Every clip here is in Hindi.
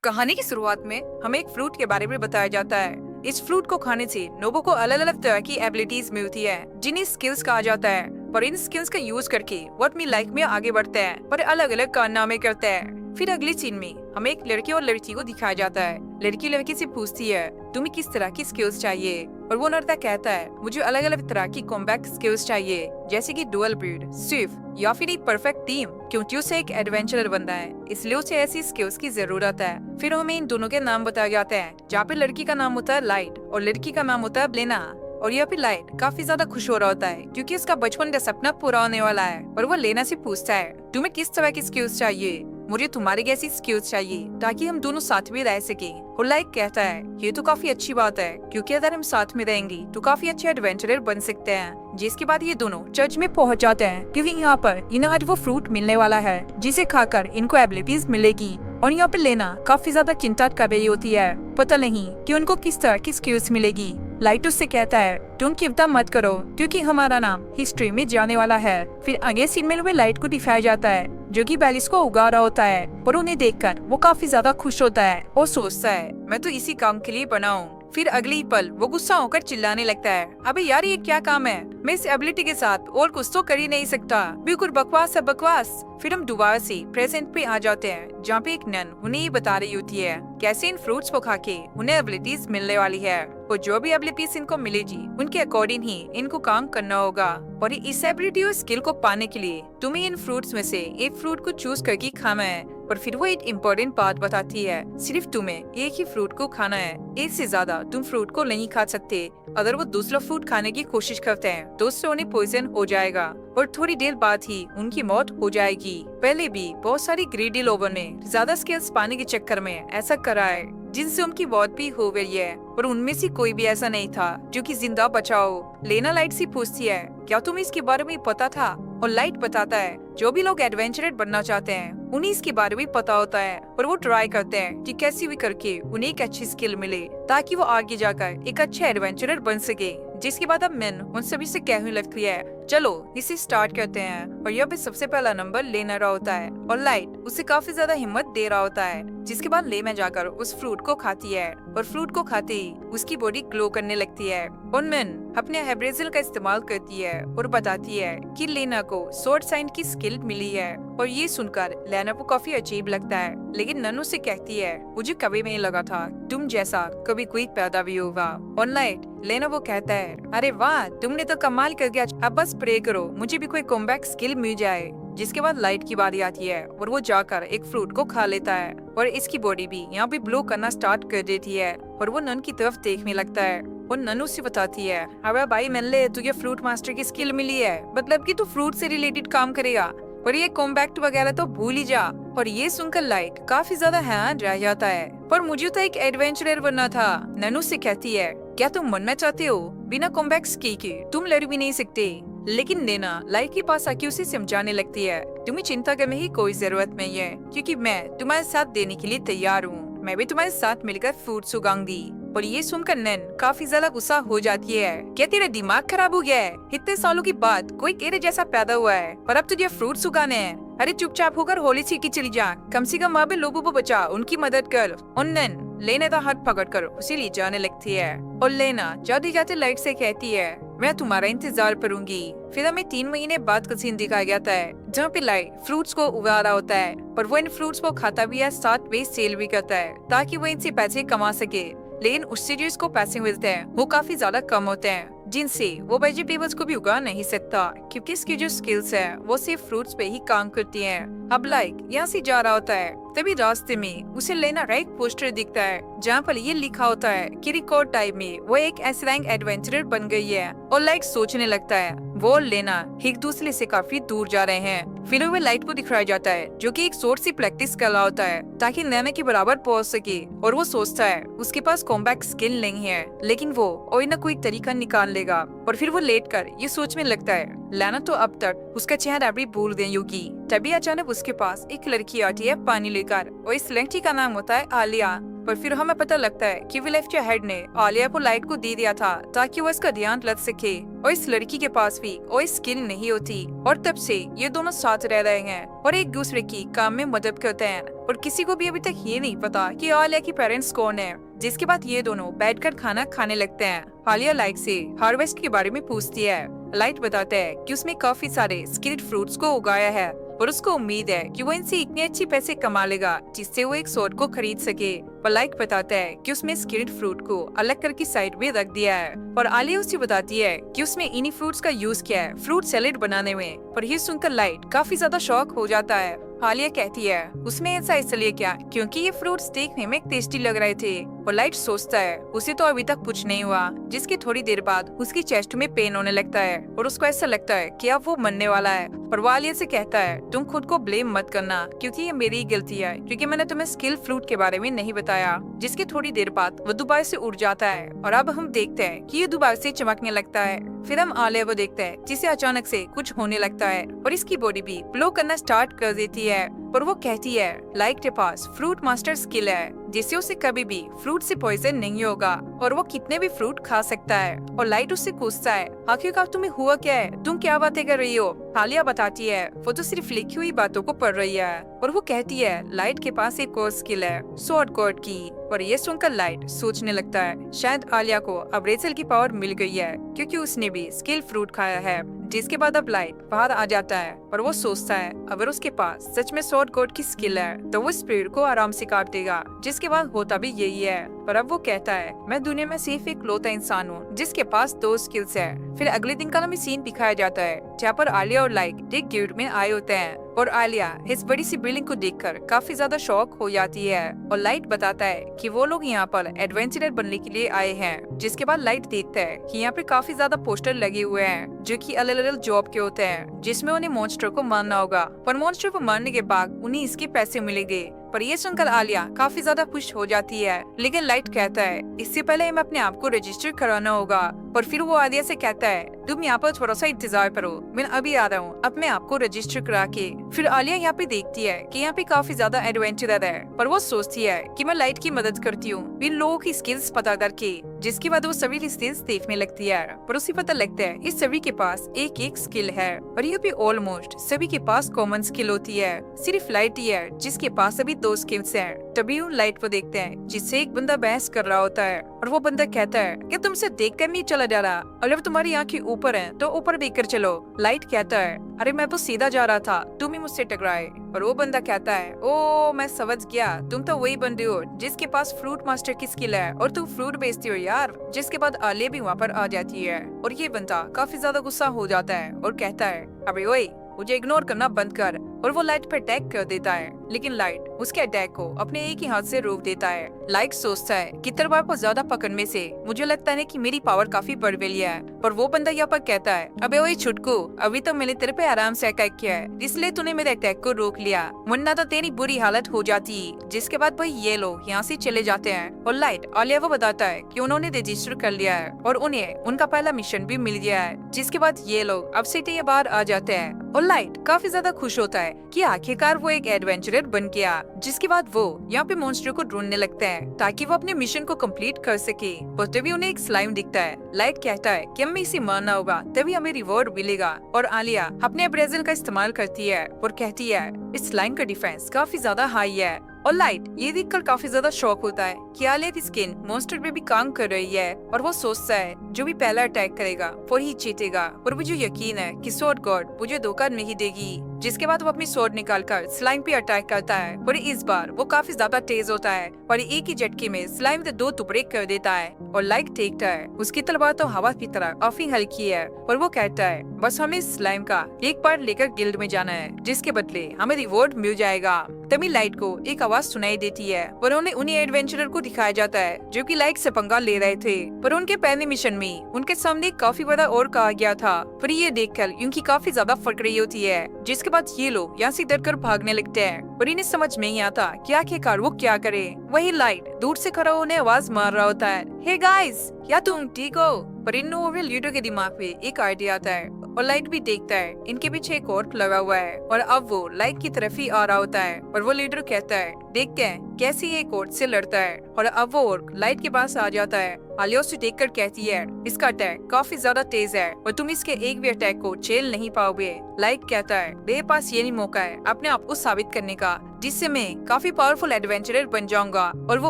कहानी की शुरुआत में हमें एक फ्रूट के बारे में बताया जाता है। इस फ्रूट को खाने से नोबो को अलग अलग तरह की एबिलिटीज मिलती है जिन्हें स्किल्स कहा जाता है। पर इन स्किल्स का यूज करके वो अपनी लाइफ में आगे बढ़ते हैं पर अलग अलग कारनामे करते हैं। फिर अगली सीन में हमें एक लड़के और लड़की को दिखाया जाता है। लड़की लड़के से पूछती है तुम्हें किस तरह की स्किल्स चाहिए, और वो लड़का कहता है मुझे अलग अलग तरह की कॉम्बैट स्किल्स चाहिए, जैसे कि डुअल ब्रीड, स्विफ्ट या फिर एक परफेक्ट टीम, क्योंकि उसे एक एडवेंचरर बनना है, इसलिए उसे ऐसी स्किल्स की जरूरत है। फिर हमें इन दोनों के नाम बताए जाते हैं, जहाँ पे लड़की का नाम होता है लाइट और लड़की का नाम होता है ब्लेना। और यहाँ पे लाइट काफी ज्यादा खुश हो रहा होता है क्योंकि उसका बचपन का सपना पूरा होने वाला है। और वो लेना से पूछता है तुम्हें किस तरह की स्किल्स चाहिए। मुझे तुम्हारी जैसी स्किल्स चाहिए ताकि हम दोनों साथ में रह सके। और लाइट कहता है ये तो काफी अच्छी बात है क्योंकि अगर हम साथ में रहेंगे तो काफी अच्छे एडवेंचरर बन सकते हैं। जिसके बाद ये दोनों चर्च में पहुंच जाते हैं क्योंकि यहाँ पर इन्हें आज वो फ्रूट मिलने वाला है जिसे खाकर इनको एबिलिटीज मिलेगी। और यहाँ पे लेना काफी ज्यादा चिंता कर रही होती है, पता नहीं कि उनको किस तरह की स्किल्स मिलेगी। लाइट उससे कहता है तुम चिंता मत करो क्योंकि हमारा नाम हिस्ट्री में जाने वाला है। फिर आगे सीन में लाइट को दिखाया जाता है जो कि बैलिस को उगा रहा होता है और उन्हें देखकर वो काफी ज्यादा खुश होता है और सोचता है मैं तो इसी काम के लिए बना हूँ। फिर अगली पल वो गुस्सा होकर चिल्लाने लगता है अबे यार ये क्या काम है, मैं इस एबिलिटी के साथ और कुछ तो कर ही नहीं सकता, बिल्कुल बकवास है बकवास। फिर हम दोबारा से प्रेजेंट पे आ जाते हैं जहाँ पे एक नन उन्हें ये बता रही होती है कैसे इन फ्रूट्स को खा के उन्हें एबिलिटीज मिलने वाली है और जो भी एबिलिटीज इनको मिलेगी उनके अकॉर्डिंग ही इनको काम करना होगा। और इस एबिलिटी और स्किल को पाने के लिए तुम्हें इन फ्रूट्स में से एक फ्रूट को चूज करके खाना है। और फिर वो एक इम्पोर्टेंट बात बताती है सिर्फ तुम्हें एक ही फ्रूट को खाना है, एक से ज्यादा तुम फ्रूट को नहीं खा सकते। अगर वो दूसरा फ्रूट खाने की कोशिश करते हैं तो उससे उन्हें पॉइजन हो जाएगा और थोड़ी देर बाद ही उनकी मौत हो जाएगी। पहले भी बहुत सारी ग्रीडी लोगों ने ज्यादा स्किल्स पाने के चक्कर में ऐसा करा है जिनसे उनकी मौत भी हो गई है, पर उनमें से कोई भी ऐसा नहीं था जो कि जिंदा बचा हो। लेना लाइट से पूछती है क्या तुम्हें इसके बारे में पता था, और लाइट बताता है जो भी लोग एडवेंचरर बनना चाहते हैं उन्हें इसके बारे में पता होता है और वो ट्राई करते हैं कि कैसे भी करके उन्हें एक अच्छी स्किल मिले ताकि वो आगे जाकर एक अच्छे एडवेंचरर बन सके। जिसके बाद अब मैन उन सभी से कहने लगती है चलो इसे स्टार्ट करते हैं। और यहाँ पे सबसे पहला नंबर लेना रहा होता है और लाइट उसे काफी ज्यादा हिम्मत दे रहा होता है। जिसके बाद लेना जाकर उस फ्रूट को खाती है और फ्रूट को खाते ही उसकी बॉडी ग्लो करने लगती है। और मैन अपने एब्रेजल का इस्तेमाल करती है और बताती है कि लेना को स्वॉर्ड साइन की स्किल मिली है। और ये सुनकर लेना को काफी अजीब लगता है, लेकिन नन्नू से कहती है मुझे कभी नहीं लगा था तुम जैसा कभी कोई पैदा भी होगा। और लाइट लेना वो कहता है अरे वाह तुमने तो कमाल कर दिया, अब बस प्रे करो मुझे भी कोई कॉम्बैक स्किल मिल जाए। जिसके बाद लाइट की बारी आती है और वो जाकर एक फ्रूट को खा लेता है और इसकी बॉडी भी यहाँ पे ब्लो करना स्टार्ट कर देती है और वो नन की तरफ देखने लगता है। और नन्नू से बताती है अबे भाई मेरे तुझे फ्रूट मास्टर की स्किल मिली है, मतलब कि तू फ्रूट से रिलेटेड काम करेगा, और ये कॉम्बैक्ट वगैरह तो भूल ही जा। और ये सुनकर लाइट काफी ज्यादा हैरान रह जाता है, पर मुझे तो एक एडवेंचरर बनना था। नन्नू से कहती है क्या तुम मरना चाहते हो, बिना कॉम्बैक्ट के तुम लड़ भी नहीं सकते। लेकिन नैना लाइट के पास आके उसे समझाने लगती है तुम्हें चिंता करने की कोई जरूरत नहीं है क्योंकि मैं तुम्हारे साथ देने के लिए तैयार हूँ, मैं भी तुम्हारे साथ मिलकर फ्रूट्स उगाऊंगी। और ये सुनकर नैन काफी ज्यादा गुस्सा हो जाती है क्या तेरा दिमाग खराब हो गया है, इतने सालों के बाद कोई तेरे जैसा पैदा हुआ है पर अब तुझे फ्रूट्स उगाने हैं, अरे चुपचाप होकर होली सीखी चली जा, कम से कम वहाँ पे लोगों को बचा, उनकी मदद कर। और नैन लेना का हाथ पकड़ कर उसे ले जाने लगती है और लेना जाते जाते लाइट से कहती है मैं तुम्हारा इंतजार करूंगी। फिर हमें 3 महीने बाद का सीन दिखाया जाता है जहाँ पे लाइट फ्रूट्स को उगा रहा होता है, पर वो इन फ्रूट्स को खाता भी है, साथ में सेल भी करता है ताकि वो इनसे पैसे कमा सके। लेकिन उससे जो इसको पैसे मिलते हैं वो काफी ज्यादा कम होते हैं जिनसे वो वेजिटेबल्स को भी उगा नहीं सकता क्योंकि इसकी जो स्किल्स है वो सिर्फ फ्रूट्स पे ही काम करती हैं। अब लाइक यहाँ से जा रहा होता है तभी रास्ते में उसे लेना एक पोस्टर दिखता है जहाँ पर ये लिखा होता है कि रिकॉर्ड टाइम में वो एक ऐसे रैंक एडवेंचरर बन गई है। और लाइक सोचने लगता है वो और लेना एक दूसरे से काफी दूर जा रहे हैं। फिर वो लाइट को दिखाया जाता है जो कि एक सोर्स से प्रैक्टिस कर रहा होता है ताकि नैना के बराबर पहुंच सके। और वो सोचता है उसके पास कॉम्बैट स्किल नहीं है लेकिन वो कोई न कोई तरीका निकाल लेगा। और फिर वो लेट कर ये सोचने लगता है लेना तो अब तक उसका चेहरा भी भूल गई होगी। तभी अचानक उसके पास एक लड़की आती है पानी लेकर और इस लड़की का नाम होता है आलिया। पर फिर हमें पता लगता है कि विलेफ्ट हेड ने आलिया को लाइट को दे दिया था ताकि वो इसका ध्यान रख सके, और इस लड़की के पास भी कोई स्किल नहीं होती। और तब से ये दोनों साथ रह रहे हैं और एक दूसरे की काम में मदद करते हैं। और किसी को भी अभी तक ये नहीं पता कि आलिया की पेरेंट्स कौन है। जिसके बाद ये दोनों बैठकर खाना खाने लगते हैं। आलिया लाइट से हार्वेस्ट के बारे में पूछती है। लाइट बताता है कि उसने काफी सारे स्किल्ड फ्रूट्स को उगाया है और उसको उम्मीद है कि वो इनसे इतने अच्छे पैसे कमा लेगा जिससे वो एक स्वॉर्ड को खरीद सके। पर लाइट बताता है कि उसने स्किल्ड फ्रूट को अलग करके साइड में रख दिया है। और आलिया उसे बताती है कि उसने इन्हीं फ्रूट्स का यूज किया है फ्रूट सैलेड बनाने में। पर ये सुनकर लाइट काफी ज्यादा शॉक हो जाता है। आलिया कहती है उसने ऐसा इसलिए किया क्योंकि ये फ्रूट्स देखने में टेस्टी लग रहे थे। और लाइट सोचता है उसे तो अभी तक कुछ नहीं हुआ, जिसके थोड़ी देर बाद उसकी चेस्ट में पेन होने लगता है और उसको ऐसा लगता है कि अब वो मरने वाला है। पर वो आलिया से कहता है तुम खुद को ब्लेम मत करना क्योंकि ये मेरी गलती है क्योंकि मैंने तुम्हें स्किल फ्रूट के बारे में नहीं बताया। जिसके थोड़ी देर बाद वो दोबारा से उड़ जाता है और अब हम देखते हैं कि ये दोबारा से चमकने लगता है। फिर हम आलिया को देखते हैं जिसे अचानक से कुछ होने लगता है और इसकी बॉडी भी ग्लो करना स्टार्ट कर देती है। पर वो कहती है लाइट के पास फ्रूट मास्टर स्किल है जिससे उसे कभी भी फ्रूट से पॉइजन नहीं होगा और वो कितने भी फ्रूट खा सकता है। और लाइट उससे पूछता है आखिरकार तुम्हें हुआ क्या है, तुम क्या बातें कर रही हो। आलिया बताती है वो तो सिर्फ लिखी हुई बातों को पढ़ रही है। और वो कहती है लाइट के पास एक और स्किल है स्वॉर्ड गॉड की। और ये सुनकर लाइट सोचने लगता है शायद आलिया को अब रेचल की पावर मिल गई है क्योंकि उसने भी स्किल फ्रूट खाया है। जिसके बाद अब लाइट बाहर आ जाता है और वो सोचता है अगर उसके पास सच में स्वॉर्ड गॉड की स्किल है तो वो स्पीड को आराम से काट देगा। जिसके बाद होता भी यही है। पर अब वो कहता है मैं दुनिया में सिर्फ एक लौता इंसान हूँ जिसके पास 2 स्किल्स है। फिर अगले दिन का हमें सीन दिखाया जाता है जहाँ पर आलिया और लाइट एक गिल्ड में आए होते हैं। और आलिया इस बड़ी सी बिल्डिंग को देखकर काफी ज्यादा शॉक हो जाती है। और लाइट बताता है कि वो लोग यहाँ पर एडवेंचरर बनने के लिए आए हैं। जिसके बाद लाइट देखता है कि यहाँ पे काफी ज्यादा पोस्टर लगे हुए हैं जो कि अलग अलग जॉब के होते हैं जिसमें उन्हें मॉन्स्टर को मारना होगा। पर मॉन्स्टर को मारने के बाद उन्हें इसके पैसे मिलेंगे। पर ये सुनकर आलिया काफी ज्यादा खुश हो जाती है। लेकिन लाइट कहता है इससे पहले हमें अपने आप को रजिस्टर कराना होगा। पर फिर वो आलिया से कहता है तुम यहाँ पर थोड़ा सा इंतजार करो, मैं अभी आ रहा हूँ अपने आप को रजिस्टर करा के। फिर आलिया यहाँ पे देखती है कि यहाँ पे काफी ज्यादा एडवेंचरर है। पर वो सोचती है कि मैं लाइट की मदद करती हूँ इन लोगों की स्किल्स पता करके। जिसके बाद वो सभी स्किल्स देखने लगती है। पर उसे पता लगता है इस सभी के पास एक एक स्किल है और ये भी ऑलमोस्ट सभी के पास कॉमन स्किल होती है। सिर्फ लाइट ही है जिसके पास अभी 2 स्किल्स हैं। तभी उन लाइट को देखते हैं जिससे एक बंदा बहस कर रहा होता है और वो बंदा कहता है कि तुमसे देखकर नहीं चला जा रहा और जब तुम्हारी आंखें ऊपर हैं तो ऊपर देखकर चलो। लाइट कहता है अरे मैं तो सीधा जा रहा था, तुम ही मुझसे टकराए। और वो बंदा कहता है ओ मैं समझ गया, तुम तो वही बंदे हो जिसके पास फ्रूट मास्टर की स्किल है और तुम फ्रूट बेचती हो यार। जिसके बाद आलिया भी वहाँ पर आ जाती है और ये बंदा काफी ज्यादा गुस्सा हो जाता है और कहता है अबे ओए मुझे इग्नोर करना बंद कर। और वो लाइट पर अटैक कर देता है लेकिन लाइट उसके अटैक को अपने एक ही हाथ से रोक देता है। लाइट सोचता है कि तलवार को ज्यादा पकड़ने से मुझे लगता है कि मेरी पावर काफी बढ़ गई है। पर वो बंदा यहाँ पर कहता है अबे ओए छुटकू, अभी तो मैंने तेरे पे आराम से अटैक किया है इसलिए तूने मेरे अटैक को रोक लिया, वरना तो तेरी बुरी हालत हो जाती। जिसके बाद भाई ये लोग यहाँ से चले जाते हैं और लाइट आलिया को बताता है कि उन्होंने रजिस्टर कर लिया है और उन्हें उनका पहला मिशन भी मिल गया है। जिसके बाद ये लोग अब से बाहर आ जाते हैं और लाइट काफी ज्यादा खुश होता है कि आखिरकार वो एक एडवेंचरर बन गया। जिसके बाद वो यहाँ पे मॉन्स्टर को ढूंढने लगते हैं ताकि वो अपने मिशन को कंप्लीट कर सके। पर तभी उन्हें एक स्लाइम दिखता है। लाइट कहता है कि हमें इसे मारना होगा तभी हमें रिवॉर्ड मिलेगा। और आलिया अपने अब्रेजल का इस्तेमाल करती है और कहती है इस स्लाइम का डिफेंस काफी ज्यादा हाई है। और लाइट ये देखकर काफी ज्यादा शॉक होता है कि आलिया की स्किन मॉन्स्टर पे भी काम कर रही है। और वो सोचता है जो भी पहला अटैक करेगा वो ही जीतेगा। और मुझे यकीन है कि स्वॉर्ड गॉड मुझे धोखा नहीं देगी। जिसके बाद वो अपनी स्वॉर्ड निकालकर स्लाइम पे अटैक करता है और इस बार वो काफी ज्यादा तेज होता है और एक ही झटके में स्लाइम के 2 टुकड़े कर देता है। और लाइट देखता है उसकी तलवार तो हवा की तरह काफी हल्की है और वो कहता है बस हमें स्लाइम का एक बार लेकर गिल्ड में जाना है जिसके बदले हमें रिवॉर्ड मिल जाएगा। तभी लाइट को एक आवाज सुनाई देती है और उन्हें एडवेंचरर को दिखाया जाता है जो कि लाइट से पंगा ले रहे थे। पर उनके पहले मिशन में उनके सामने काफी बड़ा और कहा गया था। पर ये देखकर उनकी काफी ज्यादा फट रही होती है। जिसके बाद ये लोग यहाँ से डरकर भागने लगते हैं और इन्हें समझ में नहीं आता कि आखिरकार वो क्या करे। वही लाइट दूर से खड़ा होने आवाज मार रहा होता है हे गाइस, क्या तुम ठीक हो। पर इन लोगों के लीडर के दिमाग में एक आइडिया आता है और लाइट भी देखता है इनके पीछे एक और लगा हुआ है और अब वो लाइट की तरफ ही आ रहा होता है और वो लीडर कहता है देखते हैं कैसे ये कोर्ट से लड़ता है और अब वो और लाइट के पास आ जाता है। आलिया उसे देखकर कहती है इसका अटैक काफी ज्यादा तेज है और तुम इसके एक भी अटैक को झेल नहीं पाओगे। लाइट कहता है मेरे पास ये नहीं मौका है अपने आप को साबित करने का जिससे मैं काफी पावरफुल एडवेंचरर बन जाऊंगा और वो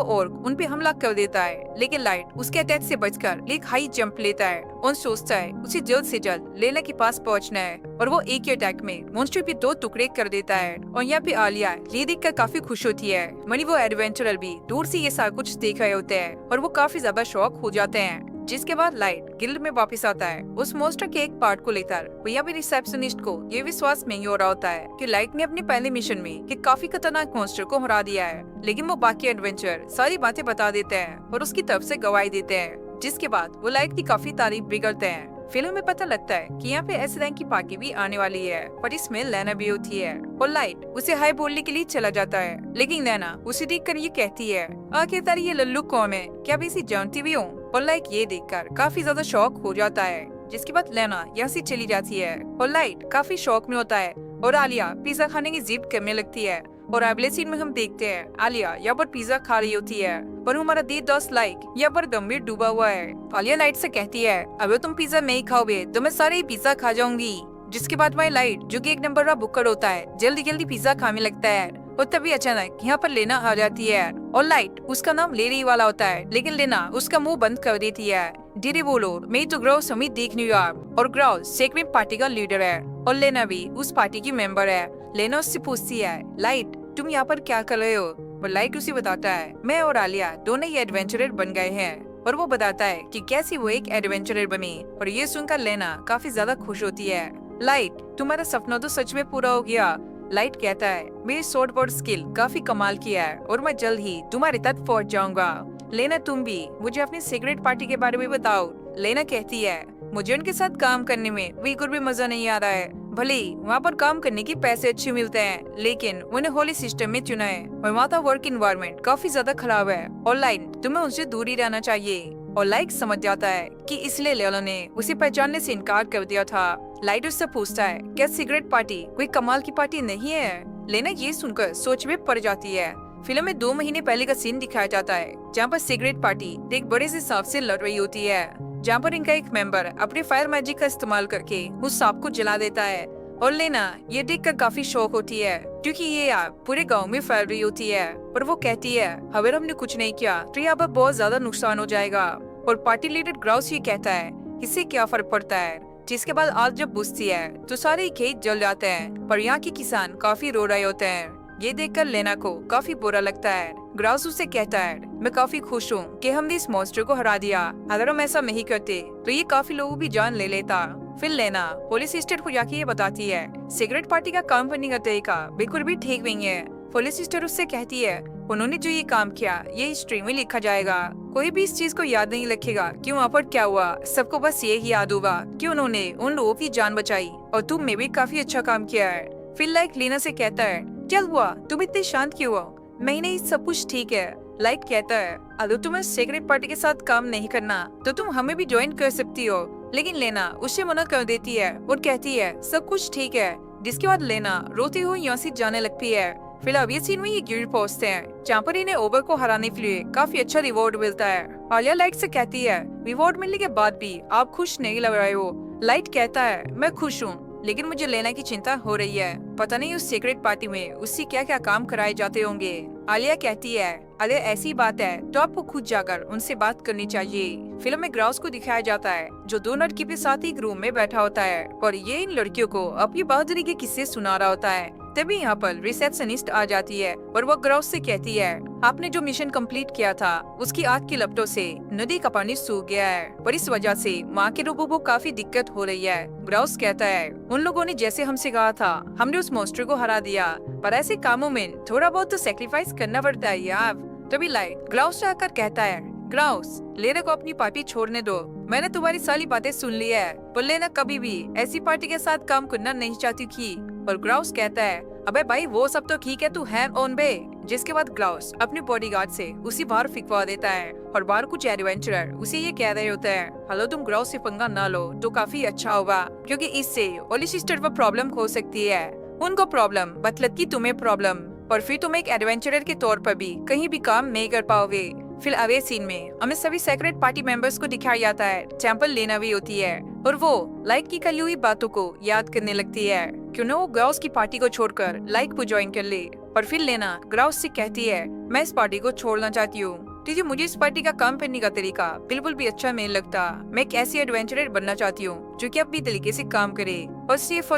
और उन पे हमला कर देता है। लेकिन लाइट उसके अटैक से बचकर एक हाई जंप लेता है और सोचता है उसे जल्द से जल्द लेना के पास पहुंचना है और वो एक ही अटैक में मॉन्स्टर पे 2 टुकड़े कर देता है। और यहाँ पे आलिया ये देखकर काफी खुश होती है। वहीं वो एडवेंचरर भी दूर से ये सारा कुछ देख रहे होते हैं और वो काफी ज्यादा शौक हो जाते हैं। जिसके बाद लाइट गिल्ड में वापस आता है उस मॉन्स्टर के एक पार्ट को लेकर। वो यहाँ पे रिसेप्शनिस्ट को ये विश्वास नहीं हो रहा होता है कि लाइट ने अपने पहले मिशन में कि काफी खतरनाक मॉन्स्टर को हरा दिया है। लेकिन वो बाकी एडवेंचर सारी बातें बता देते हैं और उसकी तरफ से गवाही देते हैं। जिसके बाद वो लाइट की काफी तारीफ भी करते हैं। फिल्म में पता लगता है कि यहाँ पे एस रैंक की पार्टी भी आने वाली है पर इसमें लेना भी होती है और लाइट उसे हाई बोलने के लिए चला जाता है। लेकिन लेना उसे देखकर ये कहती है आखिरकार ये लल्लू कौन है, क्या मैं इसे जानती भी हूँ। और लाइट ये देखकर काफी ज्यादा शौक हो जाता है। जिसके बाद लेना यहाँ से चली जाती है और लाइट काफी शौक में होता है और आलिया पिज्जा खाने की जिद करने लगती है। और अगले सीन में हम देखते हैं आलिया यहाँ पर पिज्जा खा रही होती है पर हमारा दी दोस्त लाइक यहाँ पर गंभीर डूबा हुआ है। आलिया लाइट से कहती है अगर तुम पिज्जा नहीं खाओगे तो मैं सारे ही पिज्जा खा जाऊंगी। जिसके बाद वह लाइट जो कि एक नंबर का बुक्कड़ होता है जल्दी जल्दी पिज्जा खाने लगता है और तभी अचानक यहाँ पर लेना आ जाती है और लाइट उसका नाम लेने वाला होता है लेकिन लेना उसका मुंह बंद कर देती है। धीरे बोलो मैं तो ग्राउ समित देख न्यूयॉर्क और ग्राउ सेक्रेट पार्टी का लीडर है और लेना भी उस पार्टी की मेंबर है। लेना उससे पूछती है लाइट तुम यहाँ पर क्या कर रहे हो। और लाइट उसे बताता है मैं और आलिया दोनों ही एडवेंचरर बन गए हैं और वो बताता है कि कैसे वो एक एडवेंचरर बनी। और ये सुनकर लेना काफी ज्यादा खुश होती है। लाइट तुम्हारा सपना तो सच में पूरा हो गया। लाइट कहता है मेरी शॉर्ट बोर्ड स्किल काफी कमाल की है और मैं जल्द ही तुम्हारे तक पहुँच जाऊंगा। लेना तुम भी मुझे अपनी सीक्रेट पार्टी के बारे में बताओ। लेना कहती है मुझे उनके साथ काम करने में बिल्कुल भी मजा नहीं आ रहा है। भले ही वहाँ पर काम करने के पैसे अच्छे मिलते हैं लेकिन उन्हें होली सिस्टम में चुना है और वहाँ का वर्क इन्वायरमेंट काफी ज्यादा खराब है और लाइट तुम्हें उनसे दूर ही रहना चाहिए। और लाइट समझ जाता है कि इसलिए लेलो ने उसे पहचानने से इनकार कर दिया था। लाइट उससे पूछता है क्या सिगरेट पार्टी कोई कमाल की पार्टी नहीं है। लेना ये सुनकर सोच में पड़ जाती है। फिल्म में 2 महीने पहले का सीन दिखाया जाता है जहाँ पर सिगरेट पार्टी एक बड़े से सांप से लड़ रही होती है जहाँ पर इनका एक मेंबर अपने फायर मैजिक का इस्तेमाल करके उस सांप को जला देता है। और लेना ये देखकर काफी शौक होती है क्योंकि ये आग पूरे गांव में फैल रही होती है और वो कहती है अगर हमने कुछ नहीं किया तो यहाँ पर बहुत ज्यादा नुकसान हो जाएगा। और पार्टी लीडर ग्राउस ये कहता है इससे क्या फर्क पड़ता है। जिसके बाद आग जब बुझती है तो सारे खेत जल जाते हैं पर यहाँ के किसान काफी रो रहे होते हैं। ये देखकर लेना को काफी बुरा लगता है। ग्राउस उसे कहता है मैं काफी खुश हूँ कि हमने इस मॉन्स्टर को हरा दिया। अगर हम ऐसा नहीं करते तो ये काफी लोगों की जान ले लेता। फिर लेना पुलिस सिस्टर को जाके ये बताती है सिगरेट पार्टी का काम करने का तरीका बिल्कुल भी ठीक नहीं है। पुलिस सिस्टर उससे कहती है उन्होंने जो ये काम किया ये हिस्ट्री में लिखा जाएगा। कोई भी इस चीज को याद नहीं रखेगा कि वहाँ पर क्या हुआ। सबको बस ये ही याद होगा कि उन्होंने उन लोगों की जान बचाई और तुमने भी काफी अच्छा काम किया है। फिर लाइक लीना से कहता है चल हुआ तुम इतने शांत क्यों हो। नहीं सब कुछ ठीक है। लाइक कहता है अगर तुम्हें सिगरेट पार्टी के साथ काम नहीं करना तो तुम हमें भी ज्वाइन कर सकती हो। लेकिन लेना उसे मना कर देती है और कहती है सब कुछ ठीक है। जिसके बाद लेना रोती हुई यहाँ से जाने लगती है। फिर अब ये सीन में ये गिल्ड पहुंचते हैं जहाँ पर इन्हें ओवर को हराने के लिए काफी अच्छा रिवॉर्ड मिलता है। आलिया लाइट से कहती है रिवॉर्ड मिलने के बाद भी आप खुश नहीं लग रहे हो। लाइट कहता है मैं खुश हूँ लेकिन मुझे लेना की चिंता हो रही है। पता नहीं उस सीक्रेट पार्टी में उससे क्या क्या काम कराए जाते होंगे। आलिया कहती है अगर ऐसी बात है तो आपको खुद जाकर उनसे बात करनी चाहिए। फिल्म में ग्राउस को दिखाया जाता है जो 2 लड़की के साथ एक रूम में बैठा होता है और ये इन लड़कियों को अपनी बहादुरी के किस्से सुना रहा होता है। तभी यहाँ पर रिसेप्शनिस्ट आ जाती है और वो ग्राउस से कहती है आपने जो मिशन कंप्लीट किया था उसकी आग की लपटों से नदी का पानी सूख गया है और इस वजह से माँ के लोगों को काफी दिक्कत हो रही है। ग्राउस कहता है उन लोगों ने जैसे हमसे कहा था हमने उस मॉन्स्टर को हरा दिया पर ऐसे कामों में थोड़ा बहुत तो सेक्रीफाइस करना पड़ता है यार। तभी लाइट ग्राउस से आकर कहता है ग्राउस लेना को अपनी पार्टी छोड़ने दो। मैंने तुम्हारी सारी बातें सुन ली है पर लेना कभी भी ऐसी पार्टी के साथ काम करना नहीं चाहती थी। और ग्राउस कहता है अबे भाई वो सब तो ठीक है, तू है ऑन बे। जिसके बाद ग्लाउस अपने बॉडीगार्ड से उसी बाहर फिकवा देता है और बाहर कुछ एडवेंचरर उसे ये कह रहे होते हैं, हेलो तुम ग्लाउस से पंगा ना लो तो काफी अच्छा होगा, क्योंकि इससे ओली सिस्टर पर प्रॉब्लम हो सकती है। उनको प्रॉब्लम मतलब कि तुम्हें प्रॉब्लम, और फिर तुम एक एडवेंचरर के तौर पर भी कहीं भी काम नहीं कर पाओगे। फिर अगले सीन में हमें सभी सेक्रेट पार्टी मेंबर्स को दिखाया जाता है। टेम्पल लेना भी होती है और वो लाइक की कली हुई बातों को याद करने लगती है, क्यों न वो ग्राउस की पार्टी को छोड़कर लाइक को ज्वाइन कर ले। और फिर लेना ग्राउस से कहती है, मैं इस पार्टी को छोड़ना चाहती हूँ, क्योंकि मुझे इस पार्टी का काम करने का तरीका बिल्कुल भी अच्छा नहीं लगता। मैं एक ऐसी एडवेंचरर बनना चाहती हूँ जो कि अपनी तरीके से काम करे और सिर्फ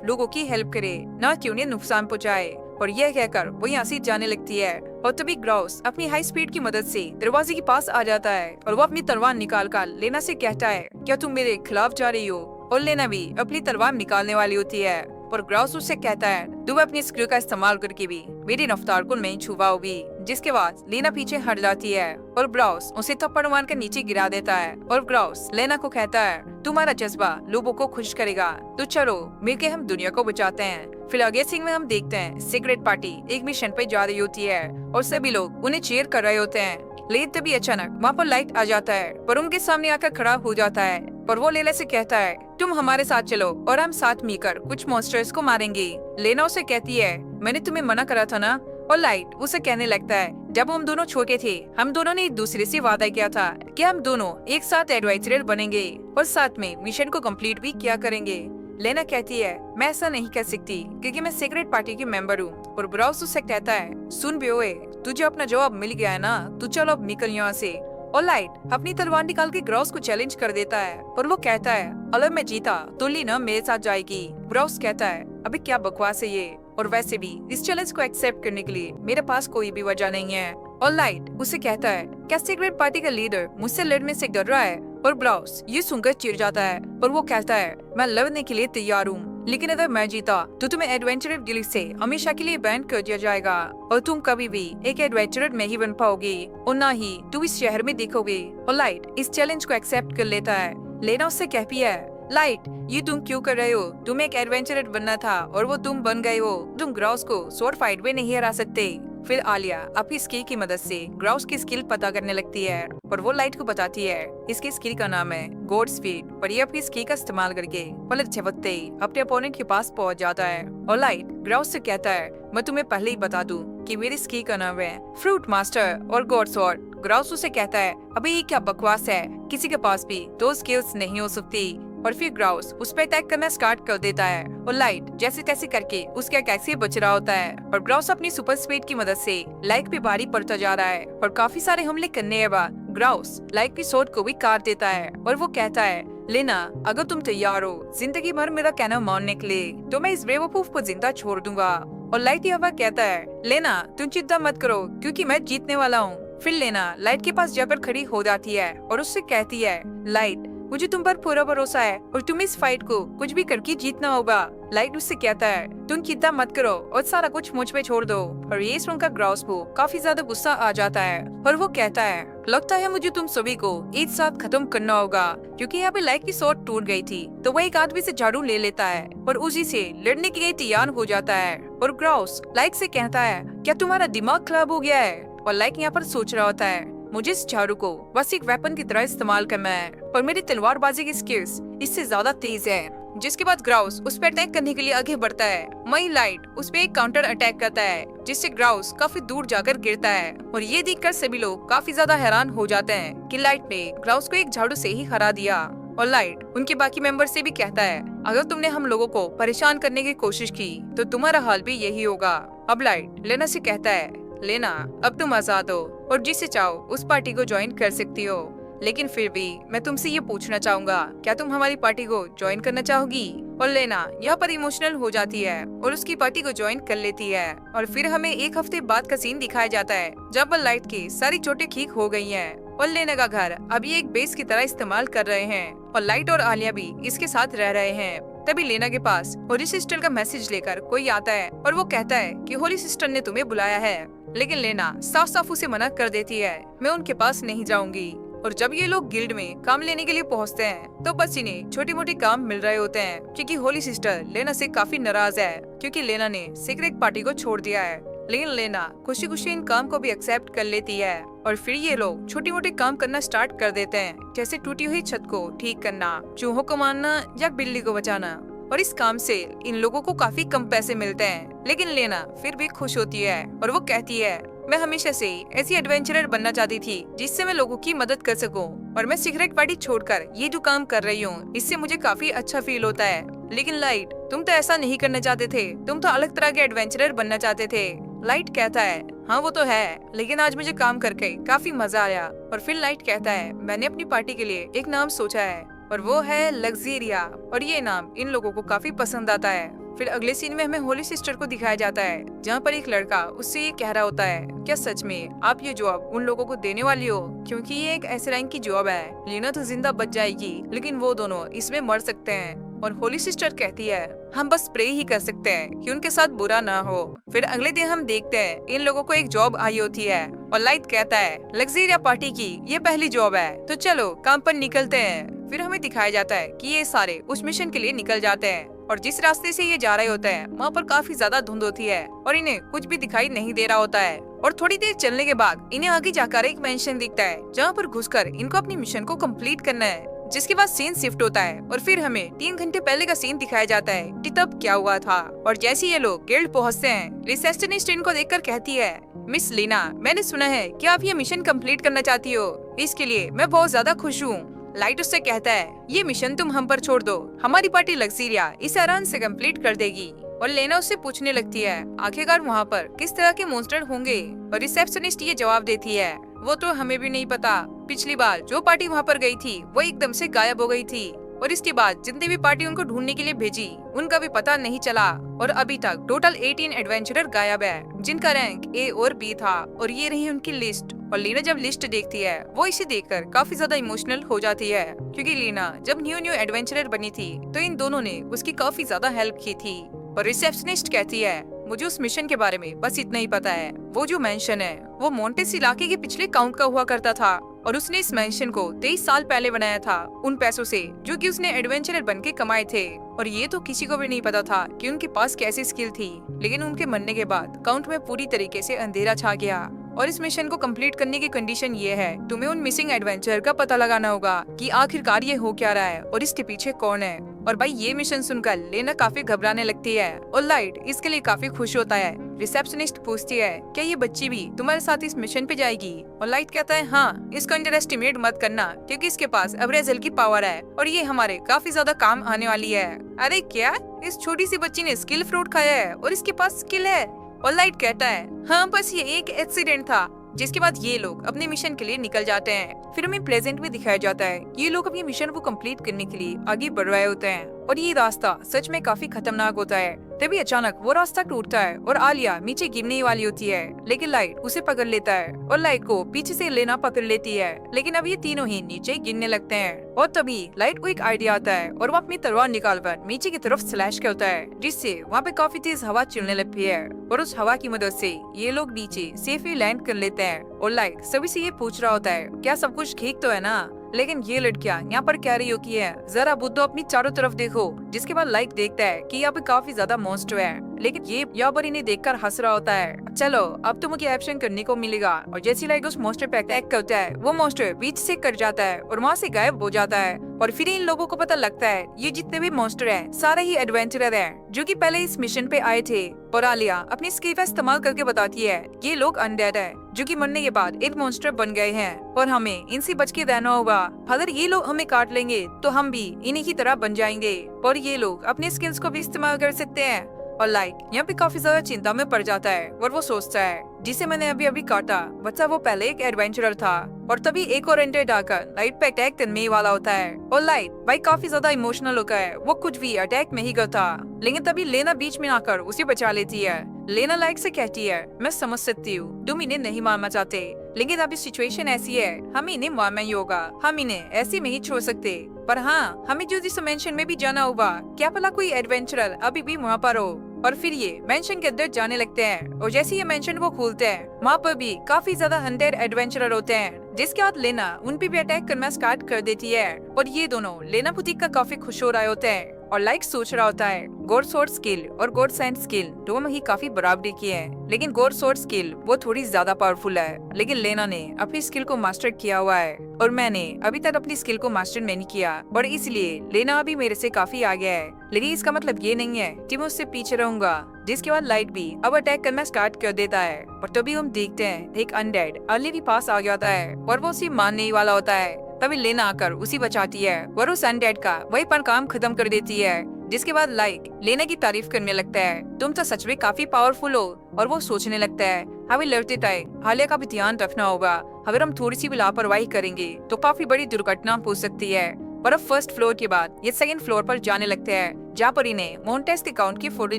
लोगों की हेल्प करे, न कि उन्हें नुकसान पहुँचाए। और यह कहकर वो यहाँ से जाने लगती है। और तभी ग्राउस अपनी हाई स्पीड की मदद से दरवाजे के पास आ जाता है और वो अपनी तलवार निकाल कर लेना से कहता है, क्या तुम मेरे खिलाफ जा रही हो? और लेना भी अपनी तलवार निकालने वाली होती है, और ग्राउस उससे कहता है, तुम अपनी स्क्रू का इस्तेमाल करके भी मेरी रफ्तार को नहीं छू पाओगी। जिसके बाद लेना पीछे हट जाती है और ग्राउस उसे थप्पड़ मार कर नीचे गिरा देता है। और ग्राउस लेना को कहता है, तुम्हारा जज्बा लोगों को खुश करेगा, तो चलो मिलकर हम दुनिया को बचाते हैं। फिर अगले सीन में हम देखते हैं सीक्रेट पार्टी एक मिशन पे जा रही होती है और सभी लोग उन्हें चीयर कर रहे होते हैं। लेकिन तभी अचानक वहाँ पर लाइट आ जाता है पर उनके सामने आकर खड़ा हो जाता है और वो लेला से कहता है, तुम हमारे साथ चलो और हम साथ मिलकर कुछ मॉन्स्टर्स को मारेंगे। लेना उसे कहती है, मैंने तुम्हें मना करा था ना। और लाइट उसे कहने लगता है, जब हम दोनों छोटे थे हम दोनों ने एक दूसरे से वादा किया था कि हम दोनों एक साथ एडवेंचरर बनेंगे और साथ में मिशन को कंप्लीट भी किया करेंगे। लेना कहती है, मैं ऐसा नहीं कर सकती क्योंकि मैं सीक्रेट पार्टी की मेंबर हूँ। और ब्राउस उससे कहता है, सुन बेओए, तुझे अपना जवाब मिल गया है ना, तू चलो अब निकल यहाँ से। और लाइट अपनी तलवार निकाल के ग्राउस को चैलेंज कर देता है और वो कहता है, अगर मैं जीता तो लीना मेरे साथ जाएगी। ब्राउस कहता है, अबे क्या बकवास है ये, और वैसे भी इस चैलेंज को एक्सेप्ट करने के लिए मेरे पास कोई भी वजह नहीं है। और लाइट उसे कहता है, क्या सीक्रेट पार्टी का लीडर मुझसे लड़ने से डर रहा है? और ब्राउस ये सुनकर चिढ़ जाता है और वो कहता है, मैं लड़ने के लिए तैयार हूँ, लेकिन अगर मैं जीता तो तुम्हें एडवेंचरर गिल्ड से हमेशा के लिए बैन कर दिया जाएगा और तुम कभी भी एक एडवेंचरर नहीं बन पाओगे और ना ही तुम इस शहर में दिखोगे। और लाइट इस चैलेंज को एक्सेप्ट कर लेता है। लेना उससे कहती है, लाइट ये तुम क्यों कर रहे हो? तुम एक एडवेंचरर बनना था और वो तुम बन गए हो। तुम ग्राउस को स्वॉर्ड फाइट में नहीं हरा सकते। फिर आलिया अपनी स्किल की मदद से ग्राउस की स्किल पता करने लगती है और वो लाइट को बताती है, इसकी स्किल का नाम है गॉड स्पीड। पर ये अपनी स्किल का इस्तेमाल करके पलक झपकते ही अपने अपोनेंट के पास पहुंच जाता है। और लाइट ग्राउस से कहता है, मैं तुम्हें पहले ही बता दूं कि मेरी स्किल का नाम है फ्रूट मास्टर और गॉड स्वॉर्ड। ग्राउस उसे कहता है, अबे ये क्या बकवास है, किसी के पास भी दो स्किल्स नहीं हो सकती। और फिर ग्राउस उस पर अटैक करना स्टार्ट कर देता है और लाइट जैसे तैसे करके उसके अटैक से बच रहा होता है। और ग्राउस अपनी सुपर स्पीड की मदद से लाइट पे भारी पड़ता जा रहा है और काफी सारे हमले करने के बाद ग्राउस लाइट की सोट को भी काट देता है। और वो कहता है, लेना अगर तुम तैयार हो जिंदगी भर मेरा कहना मानने के लिए तो मैं इस बेवकूफ को जिंदा छोड़ दूंगा। और लाइट यह कहता है, लेना तुम चिंता मत करो क्योंकि मैं जीतने वाला हूँ। फिर लेना लाइट के पास जाकर खड़ी हो जाती है और उससे कहती है, लाइट मुझे तुम पर पूरा भरोसा है और तुम इस फाइट को कुछ भी करके जीतना होगा। लाइट उससे कहता है, तुम चिंता मत करो और सारा कुछ मुझ पे छोड़ दो। और ये सुनकर ग्राउस को काफी ज्यादा गुस्सा आ जाता है और वो कहता है, लगता है मुझे तुम सभी को एक साथ खत्म करना होगा। क्योंकि यहाँ पे लाइट की सोट टूट गई थी तो वो एक आदमी से झाड़ू ले लेता है और उसी से लड़ने के लिए तैयार हो जाता है। और ग्राउस लाइट से कहता है, क्या तुम्हारा दिमाग खराब हो गया है? और लाइट यहाँ पर सोच रहा होता है, मुझे इस झाड़ू को बस एक वेपन की तरह इस्तेमाल करना है और मेरी तलवारबाजी की स्किल्स इससे ज्यादा तेज है। जिसके बाद ग्राउस उस पर अटैक करने के लिए आगे बढ़ता है। मई लाइट उस पर एक काउंटर अटैक करता है जिससे ग्राउस काफी दूर जाकर गिरता है। और ये देखकर सभी लोग काफी ज्यादा हैरान हो जाते हैं कि लाइट ने ग्राउस को एक झाड़ू से ही हरा दिया। और लाइट उनके बाकी मेंबर से भी कहता है, अगर तुमने हम लोगों को परेशान करने की कोशिश की तो तुम्हारा हाल भी यही होगा। अब लाइट लेना से कहता है, लेना अब तुम आजाद हो और जिसे चाहो उस पार्टी को ज्वाइन कर सकती हो, लेकिन फिर भी मैं तुमसे ये पूछना चाहूंगा, क्या तुम हमारी पार्टी को ज्वाइन करना चाहोगी? और लेना यहाँ पर इमोशनल हो जाती है और उसकी पार्टी को ज्वाइन कर लेती है। और फिर हमें एक हफ्ते बाद का सीन दिखाया जाता है जब लाइट की सारी चोटें ठीक हो गई हैं और लेना का घर अभी एक बेस की तरह इस्तेमाल कर रहे हैं और लाइट और आलिया भी इसके साथ रह रहे हैं। तभी लेना के पास होली सिस्टर का मैसेज लेकर कोई आता है और वो कहता है कि होली सिस्टर ने तुम्हें बुलाया है। लेकिन लेना साफ साफ उसे मना कर देती है, मैं उनके पास नहीं जाऊंगी। और जब ये लोग गिल्ड में काम लेने के लिए पहुंचते हैं तो बस इन्हें छोटे मोटे काम मिल रहे होते हैं, क्योंकि होली सिस्टर लेना से काफी नाराज है क्योंकि लेना ने सीक्रेट पार्टी को छोड़ दिया है। लेकिन लेना खुशी खुशी इन काम को भी एक्सेप्ट कर लेती है और फिर ये लोग छोटे मोटे काम करना स्टार्ट कर देते हैं, जैसे टूटी हुई छत को ठीक करना, चूहों को मारना या बिल्ली को बचाना। और इस काम से इन लोगों को काफी कम पैसे मिलते हैं, लेकिन लेना फिर भी खुश होती है और वो कहती है, मैं हमेशा से ऐसी एडवेंचरर बनना चाहती थी जिससे मैं लोगों की मदद कर सकूं, और मैं सीक्रेट पार्टी छोड़कर ये जो काम कर रही हूँ इससे मुझे काफी अच्छा फील होता है। लेकिन लाइट, तुम तो ऐसा नहीं करना चाहते थे, तुम तो अलग तरह के एडवेंचरर बनना चाहते थे। लाइट कहता है, हाँ वो तो है, लेकिन आज मुझे काम करके काफी मजा आया। और फिर लाइट कहता है, मैंने अपनी पार्टी के लिए एक नाम सोचा है और वो है लग्जेरिया, और ये नाम इन लोगों को काफी पसंद आता है। फिर अगले सीन में हमें होली सिस्टर को दिखाया जाता है जहाँ पर एक लड़का उससे ये कह रहा होता है, क्या सच में आप ये जॉब उन लोगों को देने वाली हो, क्योंकि ये एक ऐसे रैंक की जॉब है, लीना तो जिंदा बच जाएगी लेकिन वो दोनों इसमें मर सकते हैं। और होली सिस्टर कहती है, हम बस प्रे ही कर सकते हैं कि उनके साथ बुरा ना हो। फिर अगले दिन हम देखते हैं इन लोगों को एक जॉब आई होती है और लाइट कहता है, लग्जेरिया पार्टी की ये पहली जॉब है, तो चलो काम पर निकलते हैं। फिर हमें दिखाया जाता है कि ये सारे उस मिशन के लिए निकल जाते हैं और जिस रास्ते से ये जा रहे होते हैं वहाँ पर काफी ज्यादा धुंध होती है और इन्हें कुछ भी दिखाई नहीं दे रहा होता है। और थोड़ी देर चलने के बाद इन्हें आगे जाकर एक मेंशन दिखता है जहाँ पर घुसकर इनको अपनी मिशन को कंप्लीट करना है, जिसके बाद सीन शिफ्ट होता है और फिर हमें 3 घंटे पहले का सीन दिखाया जाता है कि तब क्या हुआ था। और जैसे ये लोग गिल्ड पहुँचते हैं, रिसेप्शनिस्ट इनको देखकर कहती है, मिस लीना, मैंने सुना है कि आप ये मिशन कंप्लीट करना चाहती हो, इसके लिए मैं बहुत ज्यादा खुश हूँ। लाइट उससे कहता है, ये मिशन तुम हम पर छोड़ दो, हमारी पार्टी लग्जेरिया इसे आराम से कंप्लीट कर देगी। और लेना उससे पूछने लगती है, आखिरकार वहाँ पर किस तरह के मॉन्स्टर होंगे, और रिसेप्शनिस्ट ये जवाब देती है, वो तो हमें भी नहीं पता, पिछली बार जो पार्टी वहाँ पर गई थी वो एकदम से गायब हो गई थी, और इसके बाद जितने भी पार्टी उनको ढूंढने के लिए भेजी उनका भी पता नहीं चला, और अभी तक टोटल 18 एडवेंचरर गायब है जिनका रैंक A और B था। और ये रही उनकी लिस्ट। और लीना जब लिस्ट देखती है वो इसे देखकर काफी ज्यादा इमोशनल हो जाती है, क्योंकि लीना जब न्यू एडवेंचरर बनी थी तो इन दोनों ने उसकी काफी ज्यादा हेल्प की थी। और रिसेप्शनिस्ट कहती है, मुझे उस मिशन के बारे में बस इतना ही पता है, वो जो मेंशन है वो मोंटेस इलाके के पिछले काउंट का हुआ करता था और उसने इस मेंशन को 23 साल पहले बनाया था उन पैसों से जो कि उसने एडवेंचरर बन के कमाए थे। और ये तो किसी को भी नहीं पता था कि उनके पास कैसी स्किल थी, लेकिन उनके मरने के बाद काउंट में पूरी तरीके से अंधेरा छा गया। और इस मिशन को कंप्लीट करने की कंडीशन ये है, तुम्हें उन मिसिंग एडवेंचर का पता लगाना होगा कि आखिरकार ये हो क्या रहा है और इसके पीछे कौन है। और भाई ये मिशन सुनकर लेना काफी घबराने लगती है और लाइट इसके लिए काफी खुश होता है। रिसेप्शनिस्ट पूछती है, क्या ये बच्ची भी तुम्हारे साथ इस मिशन पे जाएगी? और लाइट कहता है, हाँ, इसको अंडर एस्टिमेट मत करना क्योंकि इसके पास अब्रेजल की पावर है और ये हमारे काफी ज्यादा काम आने वाली है। अरे क्या, इस छोटी सी बच्ची ने स्किल फ्रूट खाया है और इसके पास स्किल है? और लाइट कहता है, हाँ, बस ये एक एक्सीडेंट था। जिसके बाद ये लोग अपने मिशन के लिए निकल जाते हैं। फिर हमें प्रेजेंट में दिखाया जाता है ये लोग अपने मिशन को कंप्लीट करने के लिए आगे बढ़ रहे होते हैं और ये रास्ता सच में काफी खतरनाक होता है। तभी अचानक वो रास्ता टूटता है और आलिया नीचे गिरने वाली होती है, लेकिन लाइट उसे पकड़ लेता है और लाइट को पीछे से लेना पकड़ लेती है, लेकिन अब ये तीनों ही नीचे गिरने लगते हैं। और तभी लाइट को एक आइडिया आता है और वो अपनी तलवार निकालकर नीचे की तरफ स्लैश करता है, जिससे वहाँ पे काफी तेज हवा चलने लगती है और उस हवा की मदद से ये लोग नीचे सेफली लैंड कर लेते हैं। और लाइट सभी से ये पूछ रहा होता है, क्या सब कुछ ठीक तो है ना? लेकिन ये लड़कियां यहाँ पर कह रही हो की है, जरा बुद्धो अपनी चारों तरफ देखो। जिसके बाद लाइट देखता है कि यहाँ पे काफी ज्यादा मॉन्स्टर है, लेकिन ये यहाँ पर इन्हें देखकर हंस रहा होता है। चलो अब तो मुझे एक्शन करने को मिलेगा। और जैसी लाइट उस मॉन्स्टर पे अटैक करता है वो मॉन्स्टर बीच से कट जाता है और वहाँ से गायब हो जाता है। और फिर इन लोगों को पता लगता है ये जितने भी मॉन्स्टर हैं सारे ही एडवेंचरर हैं जो कि पहले इस मिशन पे आए थे। और आलिया अपनी स्किल का इस्तेमाल करके बताती है ये लोग अनडेड है जो कि मरने के बाद एक मॉन्स्टर बन गए हैं और हमें इनसे बच के रहना होगा। अगर ये लोग हमें काट लेंगे तो हम भी इन्हीं की तरह बन जाएंगे और ये लोग अपने स्किल्स को भी इस्तेमाल कर सकते हैं। और लाइक यहाँ पे काफी ज्यादा चिंता में पड़ जाता है और वो सोचता है जिसे मैंने अभी अभी काटा बच्चा वो पहले एक एडवेंचरर था। और तभी एक और एंटर आकर लाइट पे अटैक करने वाला होता है और लाइट भाई काफी ज्यादा इमोशनल होकर है, वो कुछ भी अटैक नहीं करता। लेकिन तभी लेना बीच में आकर उसे बचा लेती है। लेना लाइट से कहती है, मैं समझ सकती हूँ तुम इन्हें नहीं मारना चाहते, लेकिन अभी सिचुएशन ऐसी है हमें इन्हें मारना ही होगा, हम इन्हें ऐसे नहीं छोड़ सकते। पर हाँ, हमें जो इस डिमेंशन में भी जाना होगा, क्या पता कोई एडवेंचरर अभी भी वहाँ पर हो। और फिर ये मेंशन के अंदर जाने लगते हैं और जैसे ये मेंशन वो खोलते हैं वहाँ पर भी काफी ज्यादा अनडेड एडवेंचरर होते हैं, जिसके बाद लेना उन पे भी अटैक करना स्टार्ट कर देती है। और ये दोनों लेना को देखकर काफी खुश हो रहे होते हैं और लाइक सोच रहा होता है गॉड स्वॉर्ड स्किल और गॉड सैंड स्किल दोनों ही काफी बराबरी की है, लेकिन गॉड स्वॉर्ड स्किल वो थोड़ी ज्यादा पावरफुल है, लेकिन लेना ने अपनी स्किल को मास्टर किया हुआ है और मैंने अभी तक अपनी स्किल को मास्टर नहीं किया और इसलिए लेना अभी मेरे से काफी आगे है। लेकिन इसका मतलब ये नहीं है कि मैं उससे पीछे रहूंगा। जिसके बाद लाइट भी अब अटैक करना स्टार्ट कर देता है और तभी हम देखते हैं एक अनडेड अर्ली भी पास आ गया होता है और वो उसे मारने ही वाला होता है। तभी लेना आकर उसी बचाती है और उस अनडेड का वही पर काम खत्म कर देती है। जिसके बाद लाइक लेना की तारीफ करने लगता है, तुम तो सच में काफी पावरफुल हो। और वो सोचने लगता है हमें लड़ते टाइम हालिया का भी ध्यान रखना होगा, अगर हम थोड़ी सी भी लापरवाही करेंगे तो काफी बड़ी दुर्घटना हो सकती है। और अब फर्स्ट फ्लोर के बाद ये सेकंड फ्लोर पर जाने लगते हैं जहाँ पर इन्हें मोन्टेस के अकाउंट की फोटो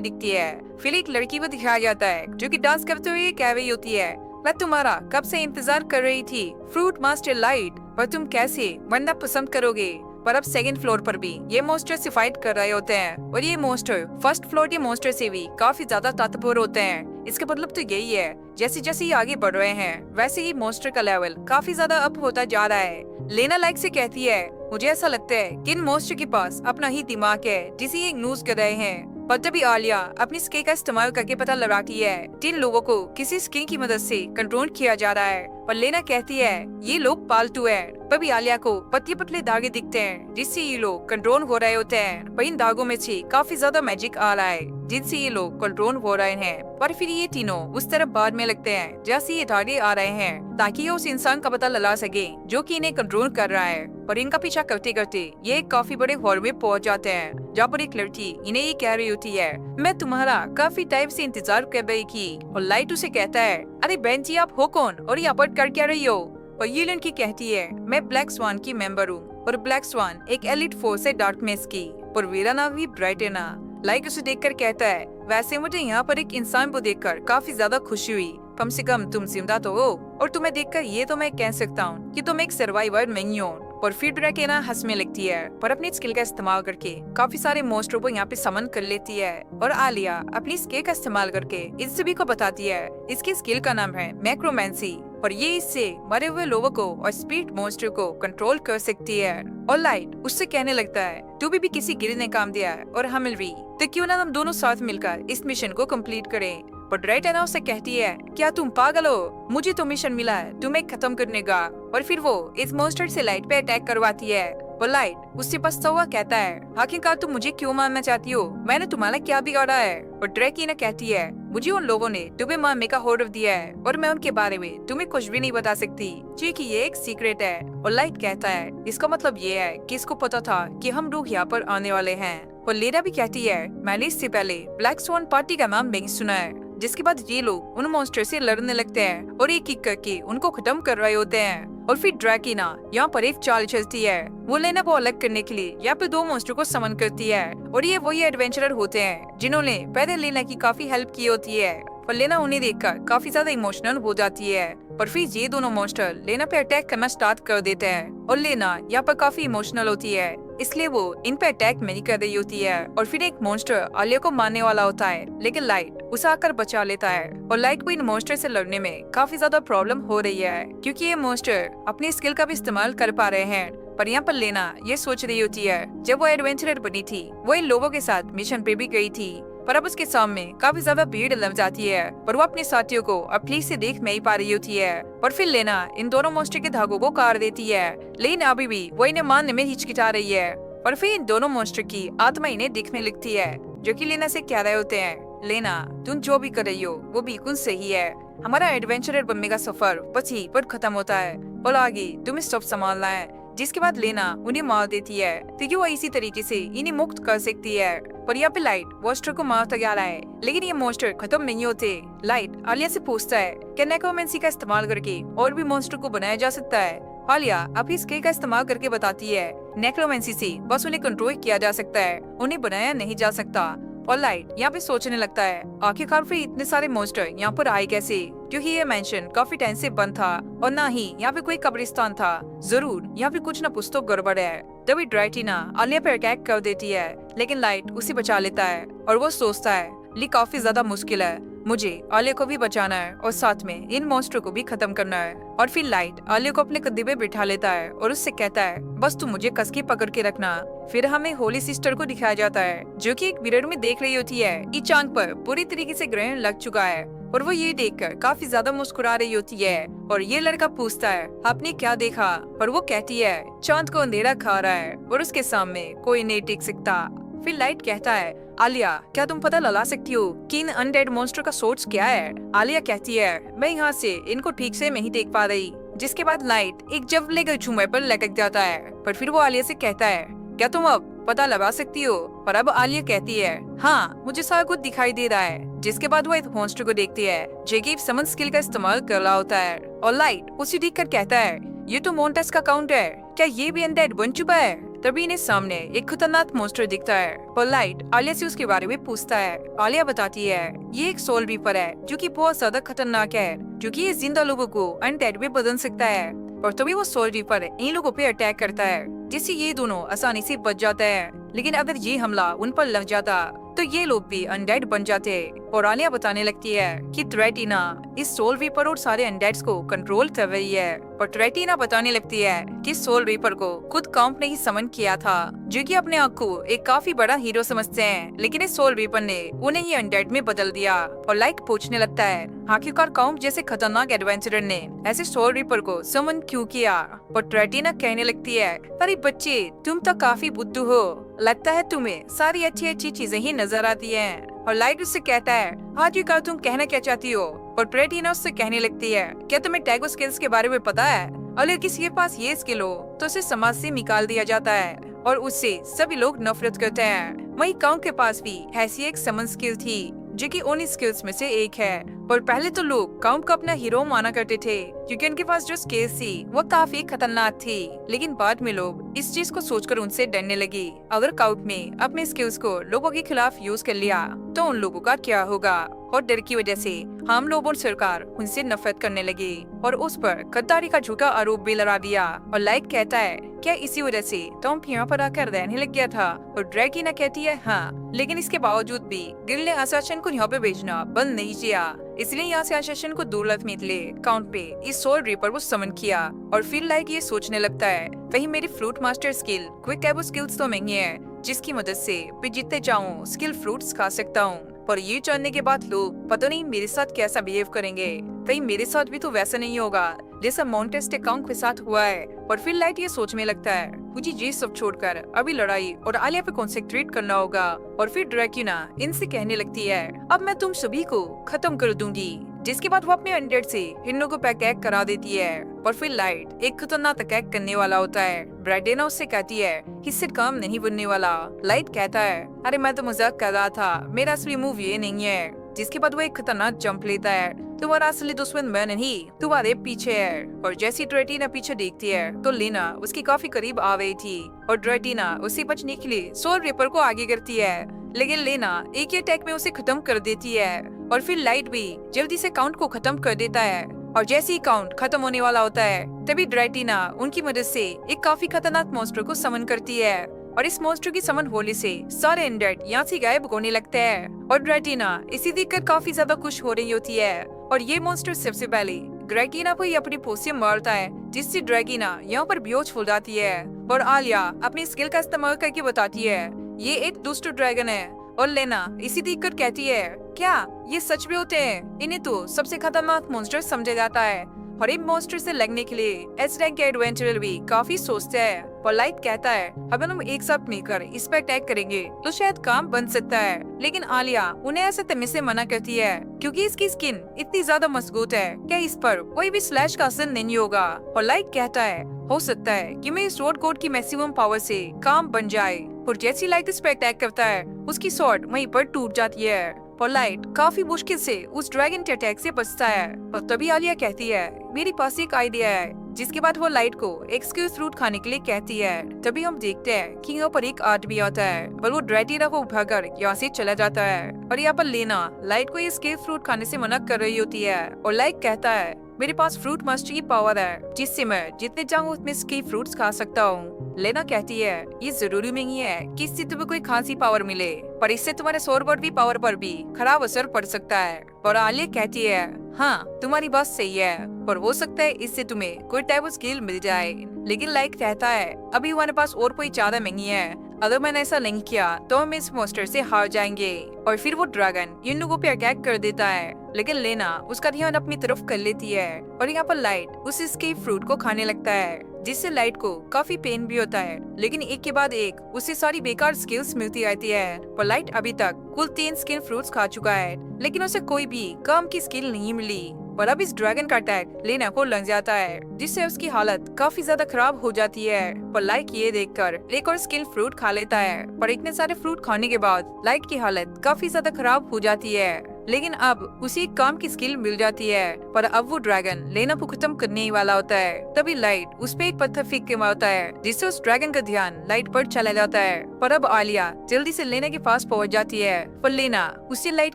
दिखती है। फिर एक लड़की को दिखाया जाता है जो कि डांस करते हुए कह रही होती है, मैं तुम्हारा कब से इंतजार कर रही थी फ्रूट मास्टर लाइट, पर तुम कैसे मरना पसंद करोगे। पर अब सेकंड फ्लोर पर भी ये मोस्टर से फाइट कर रहे होते हैं और ये मोस्टर फर्स्ट फ्लोर के मोस्टर से भी काफी ज्यादा ताकतवर होते हैं। इसका मतलब तो यही है जैसे जैसे ये आगे बढ़ रहे हैं वैसे ही मोस्टर का लेवल काफी ज्यादा अप होता जा रहा है। लेना लाइक से कहती है, मुझे ऐसा लगता है कि इन मोस्टर के पास अपना ही दिमाग है जिसे ये यूज कर रहे हैं। पर तभी आलिया अपनी स्किल का इस्तेमाल करके पता लगाती है जिन लोगों को किसी स्किल की मदद से कंट्रोल किया जा रहा है। पर लेना कहती है ये लोग पालतू है। तभी आलिया को पतले पतले धागे दिखते हैं जिससे ये लोग कंट्रोल हो रहे होते हैं, पर इन धागों में से काफी ज्यादा मैजिक आ रहा है जिनसे ये लोग कंट्रोल हो रहे हैं। पर फिर ये तीनों उस तरफ बाद में लगते हैं जैसे ये धागे आ रहे हैं ताकि ये उस इंसान का पता लगा सके जो कि इन्हें कंट्रोल कर रहा है। पर इनका पीछा करते करते ये एक काफी बड़े हॉल में पहुंच जाते हैं जहाँ पर एक लड़की इन्हें ये कह रही होती है, मैं तुम्हारा काफी टाइम से इंतजार कर रही थी। और लाइट उसे कहता है, अरे बहन जी आप हो कौन और यहाँ पर कर क्या रही हो। और ये लड़की कहती है, मैं ब्लैक स्वान की मेंबर हूँ और ब्लैक स्वान एक एलिट फोर्स है डार्कनेस की और मेरा नाम भी ब्राइटेना। लाइक उसे देखकर कहता है, वैसे मुझे यहाँ पर एक इंसान को देखकर काफी ज्यादा खुशी हुई, कम से कम तुम जिंदा तो हो और तुम्हें देखकर ये तो मैं कह सकता हूँ कि तुम एक सर्वाइवर नहीं हो। और फिर ब्राइटेना हंसने लगती है पर अपनी स्किल का इस्तेमाल करके काफी सारे मॉन्स्टरों को यहाँ पे समन कर लेती है। और आलिया अपनी स्किल का इस्तेमाल करके इन सभी को बताती है इसकी स्किल का नाम है मैक्रोमेंसी और ये इससे मरे हुए लोगों को और स्पिरिट मॉन्स्टर को कंट्रोल कर सकती है। और लाइट उससे कहने लगता है, तू भी किसी गिरी ने काम दिया है और हमें भी, तो क्यों ना हम दोनों साथ मिलकर इस मिशन को कंप्लीट करें। पर ब्राइटेना उससे कहती है, क्या तुम पागल हो, मुझे तो मिशन मिला है तुम्हें खत्म करने का। और फिर वो इस मॉन्स्टर से लाइट पे अटैक करवाती है। वो लाइट उससे बचता हुआ कहता है, आखिरकार तुम मुझे क्यों मारना चाहती हो, मैंने तुम्हारा क्या बिगाड़ा है। और ड्रैकीना कहती है, मुझे उन लोगों ने तुम्हें मारने का ऑर्डर दिया है और मैं उनके बारे में तुम्हें कुछ भी नहीं बता सकती क्योंकि ये एक सीक्रेट है। और लाइट कहता है, इसका मतलब ये है कि इसको पता था कि हम लोग यहाँ पर आने वाले हैं। और लेना भी कहती है, मैंने इससे पहले ब्लैक स्वान पार्टी का नाम नहीं सुना है। जिसके बाद ये लोग उन मॉन्स्टर से लड़ने लगते हैं और एक एक करके उनको खत्म कर रहे होते हैं। और फिर ड्रैकीना यहाँ पर एक चाल चलती है, वो लेना को अलग करने के लिए यहाँ पे दो मॉन्स्टर को समन करती है और ये वही एडवेंचरर होते हैं जिन्होंने पहले लेना की काफी हेल्प की होती है। पर लेना उन्हें देखकर काफी ज्यादा इमोशनल हो जाती है। पर फिर ये दोनों मॉन्स्टर लेना पे अटैक करना स्टार्ट कर देते हैं और लेना यहाँ पर काफी इमोशनल होती है इसलिए वो इन पे अटैक नहीं कर रही होती है। और फिर एक मॉन्स्टर आलिया को मारने वाला होता है लेकिन लाइट उसे आकर बचा लेता है। और लाइट को इन मॉन्स्टर से लड़ने में काफी ज्यादा प्रॉब्लम हो रही है क्योंकि ये मॉन्स्टर अपनी स्किल का भी इस्तेमाल कर पा रहे हैं। पर यहाँ पर लेना ये सोच रही होती है, जब वो एडवेंचरर बनी थी वो इन लोगों के साथ मिशन पे भी गई थी, पर अब उसके सामने काफी ज्यादा भीड़ लग जाती है पर वो अपने साथियों को अब ठीक से देख नहीं पा रही होती है। पर फिर लेना इन दोनों मॉन्स्टर के धागों को काट देती है लेकिन अभी भी वो इन्हें मारने में हिचकिचा रही है। पर फिर इन दोनों मॉन्स्टर की आत्मा इन्हें दिखने लगती है जो कि लेना से कह रहे होते हैं, लेना तुम जो भी कर रही हो वो बिल्कुल सही है, हमारा एडवेंचरर बनने का सफर बस यहीं पर खत्म होता है और आगे तुम्हें सब संभालना है। जिसके बाद लेना उन्हें मार देती है क्योंकि वो इसी तरीके से इन्हें मुक्त कर सकती है। पर यहाँ पे लाइट मॉन्स्टर को मारता जा रहा है लेकिन ये मॉन्स्टर खत्म नहीं होते। लाइट आलिया से पूछता है, क्या नेक्रोमेंसी का इस्तेमाल करके और भी मॉन्स्टर को बनाया जा सकता है। आलिया अपनी स्किल का इस्तेमाल करके बताती है, नेक्रोमेंसी से बस उन्हें कंट्रोल किया जा सकता है, उन्हें बनाया नहीं जा सकता। और लाइट यहाँ पे सोचने लगता है, आखिरकार फिर इतने सारे मॉन्स्टर यहाँ पर आए कैसे, क्योंकि ये मेंशन काफी टाइम से बंद था और ना ही यहाँ पे कोई कब्रिस्तान था, जरूर यहाँ पे कुछ न कुछ तो गड़बड़ है। तभी ड्राइटीना आलिया पर अटैक कर देती है लेकिन लाइट उसे बचा लेता है और वो सोचता है लिए काफी ज्यादा मुश्किल है। मुझे आलिया को भी बचाना है और साथ में इन मॉन्स्टर को भी खत्म करना है। और फिर लाइट आलिया को अपने कंधे पे बिठा लेता है और उससे कहता है बस तू मुझे कस के पकड़ के रखना। फिर हमें होली सिस्टर को दिखाया जाता है जो कि एक मिरर में देख रही होती है कि चांद पर पूरी तरीके से ग्रहण लग चुका है और वो ये देखकर काफी ज्यादा मुस्कुरा रही होती है। और ये लड़का पूछता है आपने क्या देखा, और वो कहती है चांद को अंधेरा खा रहा है और उसके सामने कोई नहीं टिक सकता। फिर लाइट कहता है आलिया क्या तुम पता लगा सकती हो कि इन अनडेड मॉन्स्टर का सोर्स क्या है। आलिया कहती है मैं यहाँ से इनको ठीक से नहीं देख पा रही। जिसके बाद लाइट एक जबले के झूमर पर लटक जाता है, पर फिर वो आलिया से कहता है क्या तुम अब पता लगा सकती हो। पर अब आलिया कहती है हाँ मुझे सारा कुछ दिखाई दे रहा है। जिसके बाद वो एक मॉन्स्टर को देखती है जो कि समन स्किल का इस्तेमाल कर रहा होता है। और लाइट उसे देख कर कहता है ये तो मोन्टेस का काउंट है, क्या ये भी अनडेड बन चुका है। तभी इन्हें सामने एक खतरनाक मॉन्स्टर दिखता है और लाइट आलिया से उसके बारे में पूछता है। आलिया बताती है ये एक सोल रीपर है जो कि बहुत ज्यादा खतरनाक है, जो कि ये जिंदा लोगों को अनडेड में बदल सकता है। और तभी वो सोल रीपर इन लोगों पे अटैक करता है जिससे ये दोनों आसानी से बच जाते हैं। लेकिन अगर ये हमला उन पर लग जाता तो ये लोग भी अनडेड बन जाते। और आलिया बताने लगती है कि ट्रेटिना इस सोल रीपर और सारे अनडेड्स को कंट्रोल कर रही है। और ट्रेटिना बताने लगती है कि सोल रीपर को खुद काउंट ने ही समन किया था, जो कि अपने आप को एक काफी बड़ा हीरो समझते हैं, लेकिन इस सोल रीपर ने उन्हें ही अनडेड में बदल दिया। और लाइट पूछने लगता है आखिरकार काउंट जैसे खतरनाक एडवेंचरर ने ऐसे सोल रीपर को समन क्यों किया। और ट्रेटिना कहने लगती है अरे बच्चे तुम तो काफी बुद्धू हो, लगता है तुम्हें सारी अच्छी अच्छी चीजें ही नजर आती हैं। और लाइट उससे कहता है आखिरकार तुम कहना क्या चाहती हो। और ट्रेटिना उससे कहने लगती है क्या तुम्हें टैगो स्किल्स के बारे में पता है, अगर किसी के पास ये स्किल हो तो उसे समाज से निकाल दिया जाता है और उससे सभी लोग नफरत करते हैं। वहीं काउंट के पास भी ऐसी एक समन स्किल थी जो कि उन स्किल्स में से एक है। और पहले तो लोग काउंट को अपना हीरो माना करते थे क्योंकि उनके पास जो स्किल्स थी वो काफी खतरनाक थी, लेकिन बाद में लोग इस चीज को सोचकर उनसे डरने लगी। अगर काउंट में अपने स्किल्स को लोगों के खिलाफ यूज कर लिया तो उन लोगों का क्या होगा। और डर की वजह से हम लोग और सरकार उनसे नफरत करने लगी और उस पर गद्दारी का झूठा आरोप भी लगा दिया। और लाइट कहता है क्या इसी वजह से तुम यहाँ पर आकर रहने लग गया था। और ट्रेटिना कहती है हाँ, लेकिन इसके बावजूद भी गिल ने आशासन को यहाँ पे भेजना बंद नहीं किया, इसलिए यहाँ से आशासन को दूर रखने के लिए काउंट पे इस सोल रीपर को समन किया। और फिर लाइट ये सोचने लगता है कहीं मेरी फ्रूट मास्टर स्किल क्विक टैबो स्किल्स तो महंगी है जिसकी मदद से मैं जितने चाहूँ स्किल फ्रूट्स खा सकता हूँ। पर ये जानने के बाद लोग पता नहीं मेरे साथ कैसा बिहेव करेंगे, कहीं मेरे साथ भी तो वैसा नहीं होगा जैसा मोन्टेस काउंट के साथ हुआ है। और फिर लाइट ये सोचने लगता है मुझे ये सब छोड़कर अभी लड़ाई और आलिया पे कॉन्सेंट्रेट करना होगा। और फिर ड्रैक्यूना इनसे कहने लगती है अब मैं तुम सभी को खत्म कर दूंगी। जिसके बाद वो अपने अनडेड से इन लोगों पे अटैक करा देती है। और फिर लाइट एक खतरनाक अटैक करने वाला होता है। ब्राइडेना उससे कहती है इससे काम नहीं बनने वाला। लाइट कहता है अरे मैं तो मजाक कर रहा था, मेरा असली मूव ये नहीं है। जिसके बाद वो एक खतरनाक जंप लेता है। तुम्हारा असली दुश्मन मैं नहीं तुम्हारे पीछे है। और जैसी ट्रेटिना पीछे देखती है तो लीना उसकी काफी करीब आ गई थी और ट्रेटिना उसे बचने के लिए सोल रीपर को आगे करती है, लेकिन लेना एक ही अटैक में उसे खत्म कर देती है। और फिर लाइट भी जल्दी से काउंट को खत्म कर देता है। और जैसे ही काउंट खत्म होने वाला होता है तभी ट्रेटिना उनकी मदद से एक काफी खतरनाक मॉन्स्टर को समन करती है। और इस मॉन्स्टर की समन होने से सारे अनडेड यहाँ से गायब होने लगते हैं। और ट्रेटिना इसी देखकर काफी ज्यादा खुश हो रही होती है। और ये मॉन्स्टर सबसे पहले ड्रैगिना को ही अपनी पोस से मारता है जिससे ड्रैगिना यहाँ पर बेहोश हो जाती है। और आलिया अपनी स्किल का इस्तेमाल करके बताती है ये एक दुष्ट ड्रैगन है। और लेना इसी देखकर कहती है क्या ये सच में होते हैं, इन्हें तो सबसे खतरनाक मॉन्स्टर समझा जाता है। और इन मॉन्स्टर से लगने के लिए एस रैंक के एडवेंचरर भी काफी सोचते हैं। और लाइट कहता है अगर हम एक साथ मिलकर इस पर अटैक करेंगे तो शायद काम बन सकता है, लेकिन आलिया उन्हें ऐसे करने से मना करती है क्योंकि इसकी स्किन इतनी ज्यादा मजबूत है क्या इस पर कोई भी स्लैश का असर नहीं होगा। और लाइट कहता है हो सकता है कि मैं इस रोड कोड की मैक्सिमम पावर से काम बन जाए। और जैसी लाइट इस पर अटैक करता है उसकी स्वॉर्ड वहीं पर टूट जाती है और लाइट काफी मुश्किल से उस ड्रैगन के अटैक से बचता है। और तभी आलिया कहती है मेरे पास एक आइडिया है जिसके बाद वो लाइट को एक स्किल फ्रूट खाने के लिए कहती है। तभी हम देखते हैं कि यहाँ पर एक आदमी आता है, पर वो ड्राइटीरा को उठाकर यहाँ से चला जाता है। और यहाँ पर लेना लाइट को ये स्किल फ्रूट खाने से मना कर रही होती है और लाइट कहता है मेरे पास फ्रूट मास्टर की पावर है जिससे मैं जितने चाहूँ उतने स्किल फ्रूट्स खा सकता हूँ। लेना कहती है ये जरूरी नहीं है कि इससे तुम्हें कोई खांसी पावर मिले, पर इससे तुम्हारे शोरबोर्ड भी पावर पर भी खराब असर पड़ सकता है। और आलिया कहती है हाँ तुम्हारी बात सही है, पर हो सकता है इससे तुम्हें कोई टाइप ऑफ स्किल मिल जाए। लेकिन लाइक कहता है अभी हमारे पास और कोई चादर नहीं है, अगर मैंने ऐसा नहीं किया तो हम इस मॉन्स्टर से हार जाएंगे। और फिर वो ड्रैगन इन लोगों पे अटैक कर देता है, लेकिन लेना उसका ध्यान अपनी तरफ कर लेती है। और यहाँ पर लाइट उस स्किल फ्रूट को खाने लगता है, जिससे लाइट को काफी पेन भी होता है। लेकिन एक के बाद एक उसे सारी बेकार स्किल्स मिलती रहती है। पर लाइट अभी तक कुल 3 स्किल फ्रूट्स खा चुका है, लेकिन उसे कोई भी काम की स्किल नहीं मिली। पर अब इस ड्रैगन का अटैक लेना को लग जाता है, जिससे उसकी हालत काफी ज्यादा खराब हो जाती है। पर लाइक ये देखकर एक और स्किल फ्रूट खा लेता है, पर इतने सारे फ्रूट खाने के बाद लाइक की हालत काफी ज्यादा खराब हो जाती है। लेकिन अब उसी काम की स्किल मिल जाती है, पर अब वो ड्रैगन लेना को खत्म करने ही वाला होता है। तभी लाइट उस पे एक पत्थर फेंक के मारता है, जिससे उस ड्रैगन का ध्यान लाइट पर चला जाता है। पर अब आलिया जल्दी से लेना के पास पहुंच जाती है, पर लेना उससे लाइट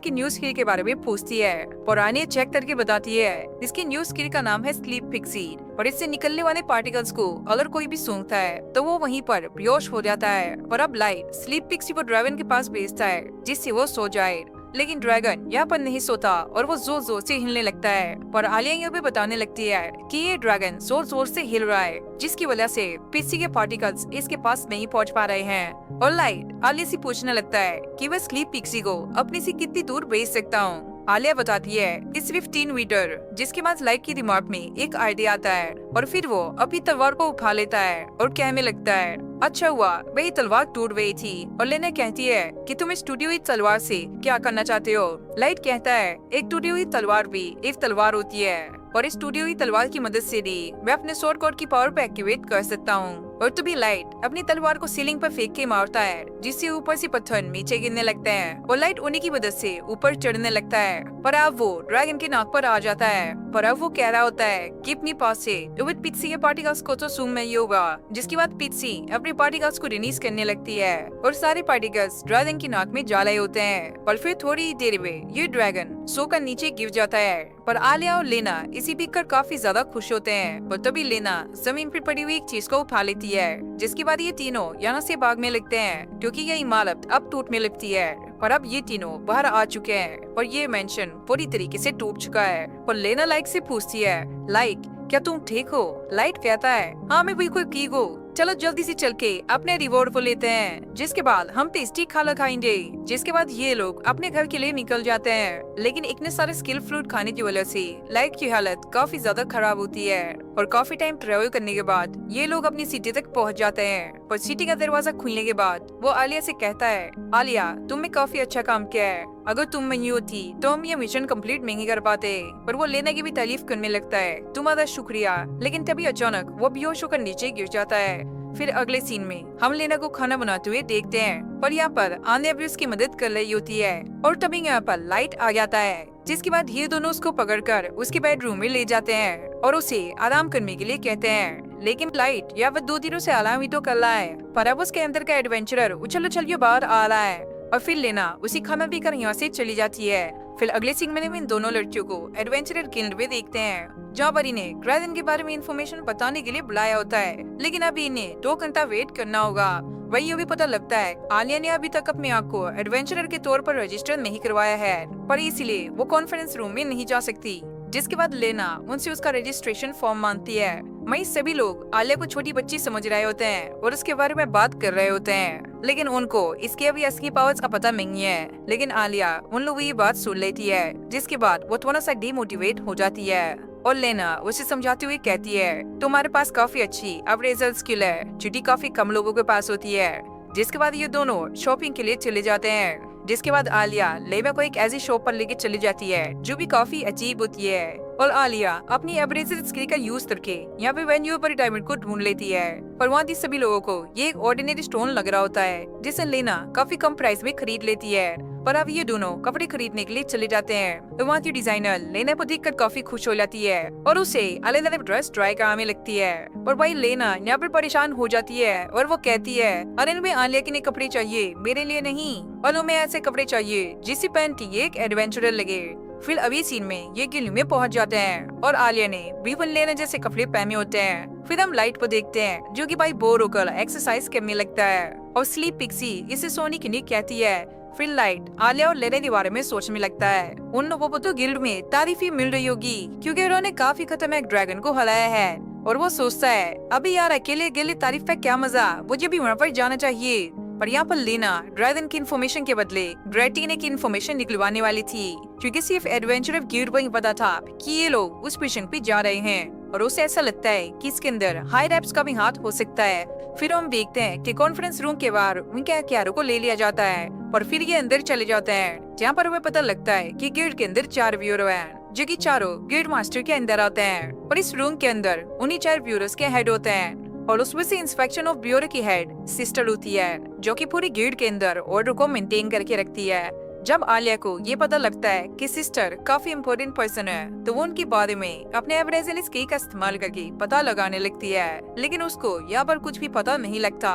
की न्यू स्किल के बारे में पूछती है। पर आलिया चेक करके बताती है इसकी न्यू स्किल का नाम है स्लीप पिक्सी, और इससे निकलने वाले पार्टिकल्स को अगर कोई भी सूंघता है तो वो वहीं पर बेहोश हो जाता है। और अब लाइट स्लीप पिक्सी को ड्रैगन के पास भेजता है, जिससे वो सो जाए। लेकिन ड्रैगन यहाँ पर नहीं सोता और वो जोर जोर से हिलने लगता है। पर आलिया यहाँ पे बताने लगती है कि ये ड्रैगन जोर जोर से हिल रहा है, जिसकी वजह से पिक्सी के पार्टिकल्स इसके पास नहीं पहुँच पा रहे हैं। और लाइट आलिया से पूछने लगता है कि वह स्लीप पिक्सी को अपने से कितनी दूर भेज सकता हूँ। आलिया बताती है इस 15 मीटर, जिसके बाद लाइट के दिमाग में एक आइडिया आता है, और फिर वो अपनी तलवार को उठा लेता है और कहने लगता है अच्छा हुआ वही तलवार टूट गई थी। और लेना कहती है कि तुम इस टूटी हुई तलवार से क्या करना चाहते हो। लाइट कहता है एक टूटी हुई तलवार भी एक तलवार होती है, और इस टूटी हुई तलवार की मदद से भी मैं अपने स्वॉर्ड कोड की पावर को एक्टिवेट कर सकता हूँ। और तभी लाइट अपनी तलवार को सीलिंग पर फेंक के मारता है, जिससे ऊपर से पत्थर नीचे गिरने लगते हैं, और लाइट उन्हीं की मदद से ऊपर चढ़ने लगता है। पर अब वो ड्रैगन के नाक पर आ जाता है, पर अब वो कह रहा होता है कि अपने पास से पिक्सी के पार्टिकल्स को तो सूंघ में ही होगा। जिसके बाद पिक्सी अपने पार्टिकल्स को रिलीज करने लगती है, और सारे पार्टिकल्स ड्रैगन की नाक में जा रहे होते हैं। पर फिर थोड़ी ही देर में ये ड्रैगन सोकर नीचे गिर जाता है। पर आलिया और लेना इसी देख कर काफी ज्यादा खुश होते हैं। पर तभी लेना जमीन पर पड़ी हुई एक चीज को उठा लेती है, जिसके बाद ये तीनों यहाँ से भागने लगते हैं, क्योंकि ये इमारत अब टूटने लगती है। पर अब ये तीनों बाहर आ चुके हैं, पर ये मेंशन पूरी तरीके से टूट चुका है। पर लेना लाइक से पूछती है लाइक क्या तुम ठीक हो। लाइट कहता है हाँ मैं बिल्कुल ठीक हूँ, चलो जल्दी से चल के अपने रिवॉर्ड को लेते हैं, जिसके बाद हम टेस्टी खाना खाएंगे। जिसके बाद ये लोग अपने घर के लिए निकल जाते हैं। लेकिन इतने सारे स्किल फ्रूट खाने की वजह से लाइट की हालत काफी ज्यादा खराब होती है, और काफी टाइम ट्रेवल करने के बाद ये लोग अपनी सिटी तक पहुंच जाते हैं। पर सिटी का दरवाजा खुलने के बाद वो आलिया से कहता है आलिया तुमने काफी अच्छा काम किया है, अगर तुम नहीं होती तो हम ये मिशन कंप्लीट नहीं कर पाते। पर वो लेना की भी तारीफ करने लगता है तुम्हारा शुक्रिया। लेकिन तभी अचानक वो बेहोश होकर नीचे गिर जाता है। फिर अगले सीन में हम लेना को खाना बनाते हुए देखते हैं, पर यहाँ पर आने भी उसकी मदद कर रही होती है। और तभी यहाँ पर लाइट आ जाता है, जिसके बाद ये दोनों उसको पकड़कर उसके बेडरूम में ले जाते हैं और उसे आराम करने के लिए कहते हैं। लेकिन लाइट यहाँ पर 2 दिनों से आराम ही तो कर रहा है, पर अब उसके अंदर का एडवेंचरर उछल उछल के बाहर आ रहा है। और फिर लेना उसी खाना पीकर यहाँ से चली जाती है। फिर अगले सीन में इन दोनों लड़कियों को एडवेंचरर गिल्ड में देखते हैं, जहाँ पर इन्हें ड्रैगन के बारे में इंफॉर्मेशन बताने के लिए बुलाया होता है। लेकिन अभी इन्हें 2 घंटा वेट करना होगा। वही अभी पता लगता है आलिया ने अभी तक अपने आप को एडवेंचरर के तौर पर रजिस्टर नहीं करवाया है, पर इसलिए वो कॉन्फ्रेंस रूम में नहीं जा सकती। जिसके बाद लेना उनसे उसका रजिस्ट्रेशन फॉर्म मांगती है। वहीं सभी लोग आलिया को छोटी बच्ची समझ रहे होते हैं और उसके बारे में बात कर रहे होते हैं, लेकिन उनको इसके अभी असली पावर्स का पता नहीं है। लेकिन आलिया उन लोगों की बात सुन लेती है, जिसके बाद वो थोड़ा सा डिमोटिवेट हो जाती है। और लेना उसे समझाते हुए कहती है तुम्हारे पास काफी अच्छी अप्रेजल स्किल है, जो काफी कम लोगों के पास होती है। जिसके बाद ये दोनों शॉपिंग के लिए चले जाते हैं। जिसके बाद आलिया लेबा को एक ऐसी शॉप पर लेके चली जाती है जो भी काफी अजीब होती है, और आलिया अपनी अप्रेजल स्किल का यूज करके यहाँ पे वेन्यू पर डायमंड को ढूंढ लेती है। पर वहाँ थी सभी लोगों को ये एक ऑर्डिनरी स्टोन लग रहा होता है, जिसे लेना काफी कम प्राइस में खरीद लेती है। पर अब ये दोनों कपड़े खरीदने के लिए चले जाते हैं। तो वहाँ की डिजाइनर लेना को देखकर काफी खुश हो जाती है और उसे अलग अलग ड्रेस ट्राई कराने लगती है। पर भाई लेना यहाँ पर परेशान हो जाती है और वो कहती है, अरे में आलिया के लिए कपड़े चाहिए, मेरे लिए नहीं। और हमें ऐसे कपड़े चाहिए जिससे पहन के ये एक एडवेंचरर लगे। फिर अभी सीन में ये गिल्ली में पहुंच जाते हैं और आलिया ने भी लेना जैसे कपड़े पहने होते हैं। फिर हम लाइट को देखते हैं जो कि भाई बोर होकर एक्सरसाइज करने लगता है और स्लीप पिक्सी इसे सोने के लिए कहती है। फिर लाइट आलिया और लेना के बारे में सोचने लगता है। उन लोगों को तो गिल्ड में तारीफ ही मिल रही होगी क्योंकि उन्होंने काफी खतरनाक ड्रैगन को हराया है। और वो सोचता है, अभी यार अकेले अकेले तारीफ का क्या मजा, मुझे भी वहाँ पर जाना चाहिए। पर यहाँ पर लेना ड्रैगन की इन्फॉर्मेशन के बदले ग्रेटिना की इन्फॉर्मेशन निकलवाने वाली थी क्योंकि सिर्फ एडवेंचर ऑफ गिल्ड को ही पता था कि ये लोग उस मिशन पे जा रहे हैं और उसे ऐसा लगता है कि इसके अंदर हाई रैप्स का भी हाथ हो सकता है। फिर हम देखते हैं कि कॉन्फ्रेंस रूम के बाहर उनके हथियारों को ले लिया जाता है और फिर ये अंदर चले जाते हैं जहाँ पर हमें पता लगता है कि गिल्ड के अंदर 4 ब्यूरो हैं जो कि चारों गिल्ड मास्टर के अंदर आते हैं और इस रूम के अंदर उन्हीं 4 ब्यूरोस के हेड होते हैं और उसमें से इंस्पेक्शन ऑफ ब्यूरो की हेड सिस्टर होती है जो कि पूरी गिल्ड के अंदर ऑर्डर को मेंटेन करके रखती है। जब आलिया को ये पता लगता है कि सिस्टर काफी इम्पोर्टेंट पर्सन है तो वो उनके बारे में अपने एवरेजल स्किल का इस्तेमाल करके पता लगाने लगती है, लेकिन उसको यहाँ पर कुछ भी पता नहीं लगता।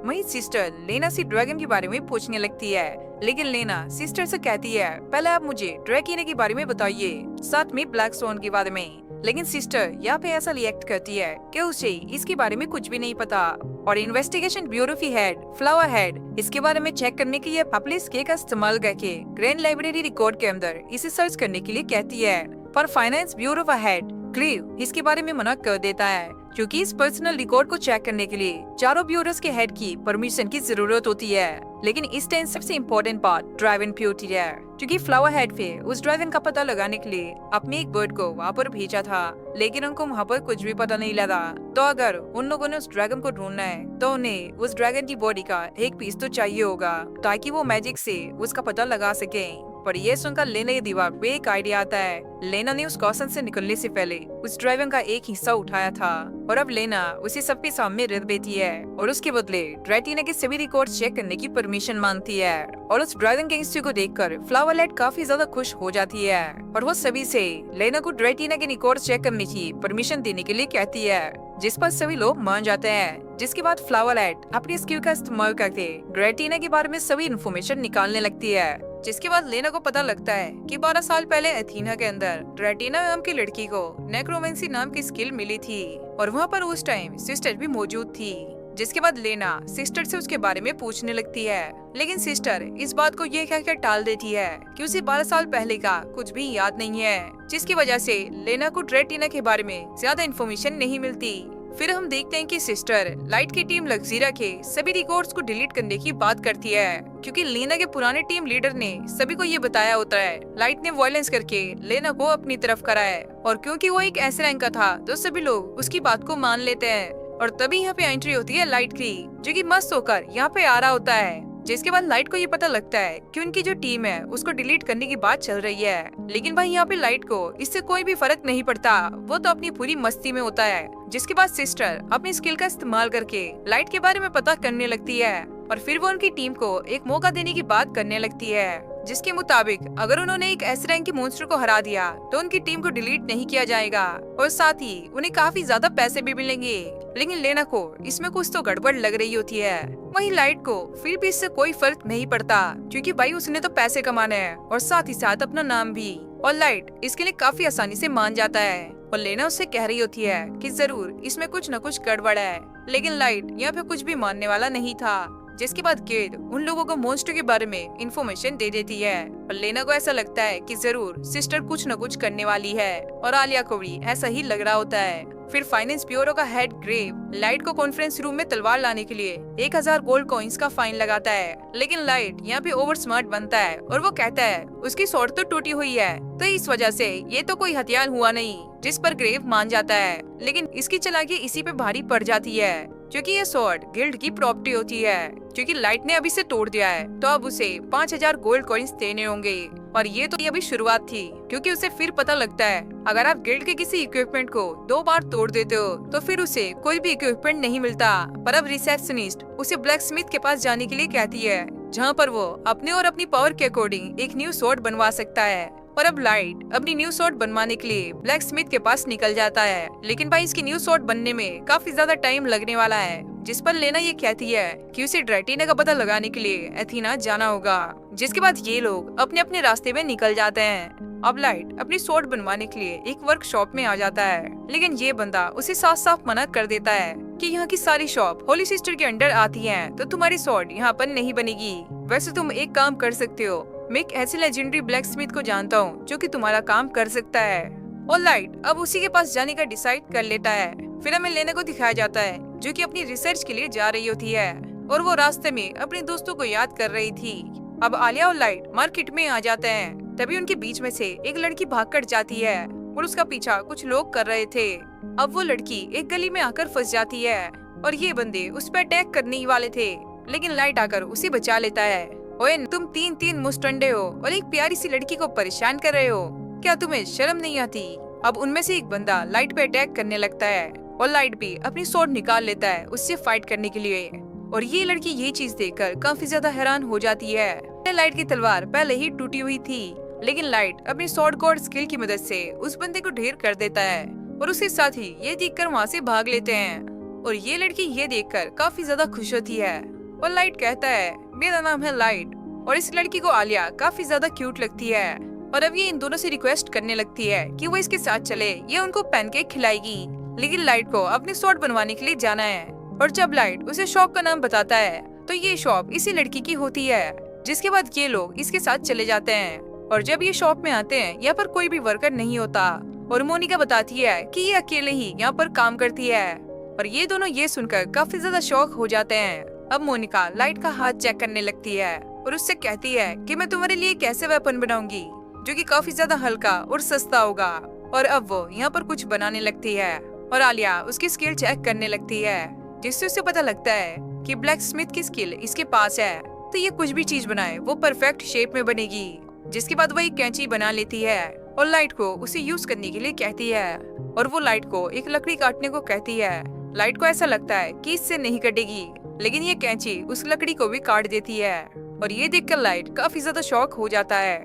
वही सिस्टर लेना से ड्रैगन के बारे में पूछने लगती है, लेकिन लेना सिस्टर से कहती है, पहले आप मुझे ड्रैगन के बारे में बताइए, साथ में ब्लैक स्टोन के बारे में। लेकिन सिस्टर यहाँ पे ऐसा रिएक्ट करती है कि उसे इसके बारे में कुछ भी नहीं पता और इन्वेस्टिगेशन ब्यूरो की हेड फ्लावर हेड इसके बारे में चेक करने के लिए अपने स्किल का इस्तेमाल करके ग्रैंड लाइब्रेरी रिकॉर्ड के अंदर इसे सर्च करने के लिए कहती है। पर फाइनेंस ब्यूरो का हेड क्लीव इसके बारे में मना कर देता है क्योंकि इस पर्सनल रिकॉर्ड को चेक करने के लिए चारों ब्यूरोस के हेड की परमिशन की जरूरत होती है। लेकिन इस टाइम सबसे इम्पोर्टेंट पार्ट ड्राइवन प्योटी है क्योंकि फ्लावर हेड पे उस ड्रैगन का पता लगाने के लिए अपने एक बर्ड को वहाँ पर भेजा था, लेकिन उनको वहाँ पर कुछ भी पता नहीं लगा। तो अगर उन लोगों ने उस ड्रैगन को ढूंढना है तो उन्हें उस ड्रैगन की बॉडी का एक पीस तो चाहिए होगा ताकि वो मैजिक से उसका पता लगा सके। पर ये सुनकर लेना के दिमाग में एक आइडिया आता है। लेना ने उस कॉसन से निकलने से पहले उस ड्रैगन का एक हिस्सा उठाया था और अब लेना उसे सबके सामने रख देती है और उसके बदले ड्रैटिना के सभी रिकॉर्ड चेक करने की परमिशन मांगती है। और उस ड्रैगन के हिस्से को देखकर फ्लावरलाइट काफी ज्यादा खुश हो जाती है और वो सभी से लेना को ड्रैटिना के रिकॉर्ड चेक करने की परमिशन देने के लिए कहती है, जिस पर सभी लोग मान जाते हैं। जिसके बाद फ्लावरलाइट अपनी स्किल का इस्तेमाल करके ड्रैटिना के बारे में सभी इन्फॉर्मेशन निकालने लगती है। जिसके बाद लेना को पता लगता है कि 12 साल पहले एथीना के अंदर ड्रैटिना नाम की लड़की को नेक्रोमेंसी नाम की स्किल मिली थी और वहाँ पर उस टाइम सिस्टर भी मौजूद थी। जिसके बाद लेना सिस्टर से उसके बारे में पूछने लगती है, लेकिन सिस्टर इस बात को ये कहकर टाल देती है कि उसे 12 साल पहले का कुछ भी याद नहीं है, जिसकी वजह से लेना को ड्रैटिना के बारे में ज्यादा इन्फॉर्मेशन नहीं मिलती। फिर हम देखते हैं कि सिस्टर लाइट की टीम लग्जीरा के सभी रिकॉर्ड्स को डिलीट करने की बात करती है क्योंकि लेना के पुराने टीम लीडर ने सभी को ये बताया होता है लाइट ने वायलेंस करके लेना को अपनी तरफ करा है और क्योंकि वो एक ऐसे रैंक का था तो सभी लोग उसकी बात को मान लेते हैं। और तभी यहाँ पे एंट्री होती है लाइट की जो कि मस्त होकर यहाँ पे आ रहा होता है। जिसके बाद लाइट को ये पता लगता है कि उनकी जो टीम है उसको डिलीट करने की बात चल रही है, लेकिन भाई यहाँ पे लाइट को इससे कोई भी फर्क नहीं पड़ता, वो तो अपनी पूरी मस्ती में होता है। जिसके बाद सिस्टर अपनी स्किल का इस्तेमाल करके लाइट के बारे में पता करने लगती है और फिर वो उनकी टीम को एक मौका देने की बात करने लगती है, जिसके मुताबिक अगर उन्होंने एक ऐसे रैंक के मॉन्स्टर को हरा दिया तो उनकी टीम को डिलीट नहीं किया जाएगा और साथ ही उन्हें काफी ज्यादा पैसे भी मिलेंगे। लेकिन लेना को इसमें कुछ तो गड़बड़ लग रही होती है। वहीं लाइट को फिर भी इससे कोई फर्क नहीं पड़ता क्योंकि भाई उसने तो पैसे कमाने हैं और साथ ही साथ अपना नाम भी। और लाइट इसके लिए काफी आसानी से मान जाता है और लेना उससे कह रही होती है कि जरूर इसमें कुछ न कुछ गड़बड़ है, लेकिन लाइट यहाँ पे कुछ भी मानने वाला नहीं था। जिसके बाद केड उन लोगों को मॉन्स्टर के बारे में इंफॉर्मेशन दे देती है और लेना को ऐसा लगता है कि जरूर सिस्टर कुछ न कुछ करने वाली है और आलिया को भी ऐसा ही लग रहा होता है। फिर फाइनेंस ब्यूरो का हेड ग्रेव लाइट को कॉन्फ्रेंस रूम में तलवार लाने के लिए 1000 गोल्ड कॉइंस का फाइन लगाता है, लेकिन लाइट यहाँ पे ओवर स्मार्ट बनता है और वो कहता है उसकी स्वॉर्ड तो टूटी हुई है तो इस वजह से ये तो कोई हथियार हुआ नहीं, जिस पर ग्रेव मान जाता है। लेकिन इसकी चालाकी इसी पे भारी पड़ जाती है क्योंकि ये स्वॉर्ड गिल्ड की प्रॉपर्टी होती है, क्योंकि लाइट ने अभी से तोड़ दिया है तो अब उसे 5000 गोल्ड कॉइंस देने होंगे। और ये तो अभी शुरुआत थी क्योंकि उसे फिर पता लगता है अगर आप गिल्ड के किसी इक्विपमेंट को 2 बार तोड़ देते हो तो फिर उसे कोई भी इक्विपमेंट नहीं मिलता। पर अब रिसेप्शनिस्ट उसे ब्लैक स्मिथ के पास जाने के लिए कहती है, जहाँ पर वो अपने और अपनी पावर के अकॉर्डिंग एक न्यू स्वॉर्ड बनवा सकता है। और अब लाइट अपनी न्यू स्वॉर्ड बनवाने के लिए ब्लैक स्मिथ के पास निकल जाता है, लेकिन भाई इसकी न्यू स्वॉर्ड बनने में काफी ज्यादा टाइम लगने वाला है, जिस पर लेना ये कहती है कि उसे ड्राइटिना का पता लगाने के लिए एथीना जाना होगा। जिसके बाद ये लोग अपने अपने रास्ते में निकल जाते हैं। अब लाइट अपनी स्वॉर्ड बनवाने के लिए एक वर्कशॉप में आ जाता है, लेकिन ये बंदा उसे साफ साफ मना कर देता है कि यहाँ की सारी शॉप होली सिस्टर के अंडर आती हैं, तो तुम्हारी स्वॉर्ड यहाँ पर नहीं बनेगी। वैसे तुम एक काम कर सकते हो, मैं एक ऐसे लेजेंडरी ब्लैक स्मिथ को जानता हूँ जो कि तुम्हारा काम कर सकता है। और लाइट अब उसी के पास जाने का डिसाइड कर लेता है। फिर हमें लेने को दिखाया जाता है जो कि अपनी रिसर्च के लिए जा रही होती है, और वो रास्ते में अपने दोस्तों को याद कर रही थी। अब आलिया और लाइट मार्केट में आ जाते हैं, तभी उनके बीच में से एक लड़की भाग कर जाती है और उसका पीछा कुछ लोग कर रहे थे। अब वो लड़की एक गली में आकर फंस जाती है और ये बंदे उस पर अटैक करने ही वाले थे, लेकिन लाइट आकर उसे बचा लेता है। ओए तुम तीन मुस्टंडे हो और एक प्यारी सी लड़की को परेशान कर रहे हो, क्या तुम्हें शर्म नहीं आती? अब उनमें से एक बंदा लाइट पे अटैक करने लगता है और लाइट भी अपनी स्वॉर्ड निकाल लेता है उससे फाइट करने के लिए। और ये लड़की ये चीज देखकर काफी ज्यादा हैरान हो जाती है। लाइट की तलवार पहले ही टूटी हुई थी, लेकिन लाइट अपनी स्वॉर्ड गॉड स्किल की मदद से उस बंदे को ढेर कर देता है और उसके साथ ही ये देखकर वहाँ से भाग लेते हैं। और ये लड़की ये देखकर काफी ज्यादा खुश होती है और लाइट कहता है मेरा नाम है लाइट, और इस लड़की को आलिया काफी ज्यादा क्यूट लगती है। और अब ये इन दोनों से रिक्वेस्ट करने लगती है कि वो इसके साथ चले, ये उनको पैनकेक खिलाएगी। लेकिन लाइट को अपनी स्वॉर्ड बनवाने के लिए जाना है, और जब लाइट उसे शॉप का नाम बताता है तो ये शॉप इसी लड़की की होती है। जिसके बाद ये लोग इसके साथ चले जाते हैं, और जब ये शॉप में आते हैं यहाँ पर कोई भी वर्कर नहीं होता, और मोनिका बताती है कि ये अकेले ही यहाँ पर काम करती है। और ये दोनों ये सुनकर काफी ज्यादा शॉक हो जाते हैं। अब मोनिका लाइट का हाथ चेक करने लगती है और उससे कहती है कि मैं तुम्हारे लिए कैसे वेपन बनाऊंगी जो कि काफी ज्यादा हल्का और सस्ता होगा। और अब वो यहाँ पर कुछ बनाने लगती है और आलिया उसकी स्किल चेक करने लगती है, जिससे उसे पता लगता है कि ब्लैक स्मिथ की स्किल इसके पास है, तो ये कुछ भी चीज बनाए वो परफेक्ट शेप में बनेगी। जिसके बाद वो एक कैंची बना लेती है और लाइट को उसे यूज करने के लिए कहती है, और वो लाइट को एक लकड़ी काटने को कहती है। लाइट को ऐसा लगता है कि इससे नहीं कटेगी, लेकिन ये कैंची उस लकड़ी को भी काट देती है, और ये देखकर लाइट काफी ज्यादा शॉक हो जाता है।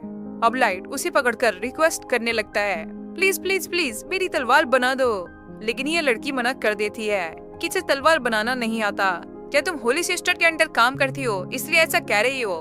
अब लाइट उसे पकड़कर रिक्वेस्ट करने लगता है प्लीज प्लीज प्लीज मेरी तलवार बना दो, लेकिन ये लड़की मना कर देती है कि इसे तलवार बनाना नहीं आता, क्या तुम होली सिस्टर के अंडर काम करती हो इसलिए ऐसा कह रही हो?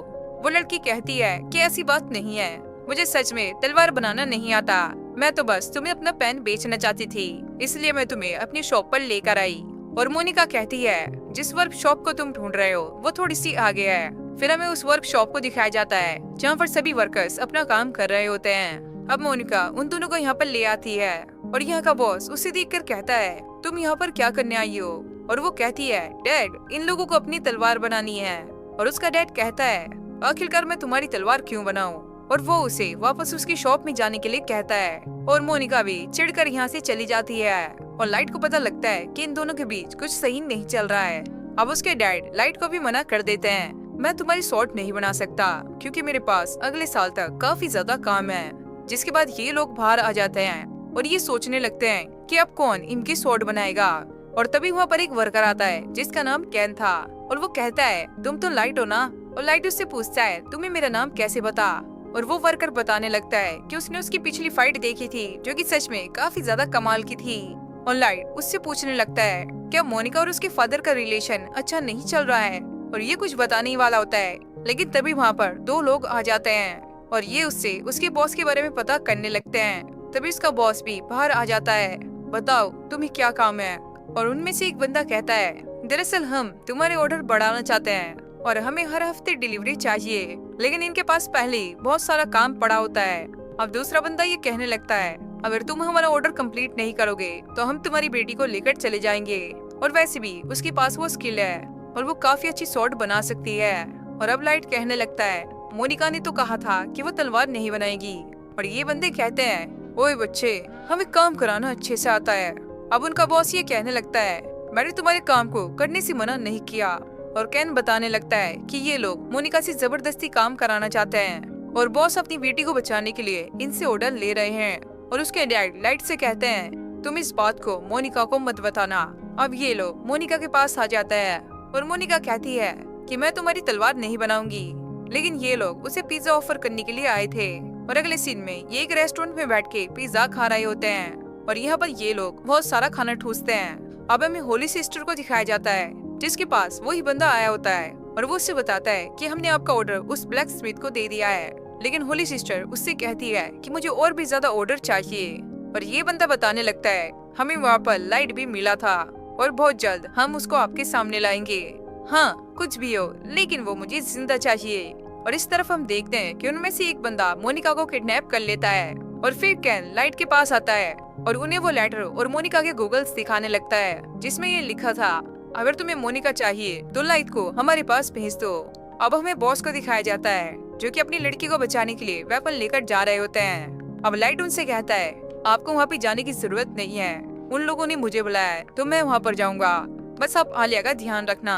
वो लड़की कहती है कि ऐसी बात नहीं है, मुझे सच में तलवार बनाना नहीं आता, मैं तो बस तुम्हें अपना पेन बेचना चाहती थी, इसलिए मैं तुम्हें अपनी शॉप पर लेकर आई। और मोनिका कहती है जिस वर्कशॉप को तुम ढूंढ रहे हो वो थोड़ी सी आगे है। फिर हमें उस वर्कशॉप को दिखाया जाता है जहाँ पर सभी वर्कर्स अपना काम कर रहे होते हैं। अब मोनिका उन दोनों को यहाँ पर ले आती है और यहाँ का बॉस उसे देखकर कहता है तुम यहाँ पर क्या करने आई हो? और वो कहती है डैड इन लोगों को अपनी तलवार बनानी है। और उसका डैड कहता है आखिरकार मैं तुम्हारी तलवार क्यों बनाऊं? और वो उसे वापस उसकी शॉप में जाने के लिए कहता है, और मोनिका भी चिढ़कर यहाँ से चली जाती है। और लाइट को पता लगता है कि इन दोनों के बीच कुछ सही नहीं चल रहा है। अब उसके डैड लाइट को भी मना कर देते हैं, मैं तुम्हारी स्वॉर्ड नहीं बना सकता क्योंकि मेरे पास अगले साल तक काफी ज्यादा काम है। जिसके बाद ये लोग बाहर आ जाते हैं और ये सोचने लगते हैं कि अब कौन इनकी स्वॉर्ड बनाएगा। और तभी वहाँ पर एक वर्कर आता है जिसका नाम कैन था, और वो कहता है तुम तो लाइट हो ना? और लाइट उससे पूछता है तुम्हें मेरा नाम कैसे पता? और वो वर्कर बताने लगता है कि उसने उसकी पिछली फाइट देखी थी जो कि सच में काफी ज्यादा कमाल की थी। और लाइट उससे पूछने लगता है क्या मोनिका और उसके फादर का रिलेशन अच्छा नहीं चल रहा है, और ये कुछ बताने ही वाला होता है। लेकिन तभी वहाँ पर दो लोग आ जाते हैं और ये उससे उसके बॉस के बारे में पता करने लगते हैं। तभी उसका बॉस भी बाहर आ जाता है, बताओ तुम्हें क्या काम है? और उनमें से एक बंदा कहता है दरअसल हम तुम्हारे ऑर्डर बढ़ाना चाहते हैं और हमें हर हफ्ते डिलीवरी चाहिए, लेकिन इनके पास पहले बहुत सारा काम पड़ा होता है। अब दूसरा बंदा ये कहने लगता है अगर तुम हमारा ऑर्डर कंप्लीट नहीं करोगे तो हम तुम्हारी बेटी को लेकर चले जाएंगे, और वैसे भी उसके पास वो स्किल है और वो काफी अच्छी स्वॉर्ड बना सकती है। और अब लाइट कहने लगता है मोनिका ने तो कहा था कि वो तलवार नहीं बनाएगी। और ये बंदे कहते हैं ओए बच्चे हमें काम कराना अच्छे से आता है। अब उनका बॉस ये कहने लगता है मैंने तुम्हारे काम को करने से मना नहीं किया। और कैन बताने लगता है कि ये लोग मोनिका से जबरदस्ती काम कराना चाहते हैं और बॉस अपनी बेटी को बचाने के लिए इनसे ऑर्डर ले रहे हैं। और उसके डैड लाइट से कहते हैं तुम इस बात को मोनिका को मत बताना। अब ये लोग मोनिका के पास आ जाता है और मोनिका कहती है कि मैं तुम्हारी तलवार नहीं बनाऊंगी। लेकिन ये लोग उसे पिज्जा ऑफर करने के लिए आए थे और अगले सीन में ये एक रेस्टोरेंट में बैठ के पिज्जा खा रहे होते हैं और यहाँ पर ये लोग बहुत सारा खाना ठूसते हैं। अब हमें होली सिस्टर को दिखाया जाता है जिसके पास वही बंदा आया होता है और वो उससे बताता है कि हमने आपका ऑर्डर उस ब्लैक स्मिथ को दे दिया है। लेकिन होली सिस्टर उससे कहती है कि मुझे और भी ज्यादा ऑर्डर चाहिए और ये बंदा बताने लगता है हमें वहाँ पर लाइट भी मिला था और बहुत जल्द हम उसको आपके सामने लाएंगे। हाँ कुछ भी हो लेकिन वो मुझे जिंदा चाहिए। और इस तरफ हम देखते हैं कि उनमें से एक बंदा मोनिका को किडनैप कर लेता है और फिर कैन लाइट के पास आता है और उन्हें वो लेटर और मोनिका के गूगल्स दिखाने लगता है जिसमें ये लिखा था अगर तुम्हें मोनिका चाहिए तो लाइट को हमारे पास भेज दो। अब हमें बॉस को दिखाया जाता है जो कि अपनी लड़की को बचाने के लिए वेपन लेकर जा रहे होते हैं। अब लाइट उनसे कहता है आपको वहाँ पे जाने की जरूरत नहीं है, उन लोगों ने मुझे बुलाया है तो मैं वहाँ पर जाऊंगा, बस आप आलिया का ध्यान रखना।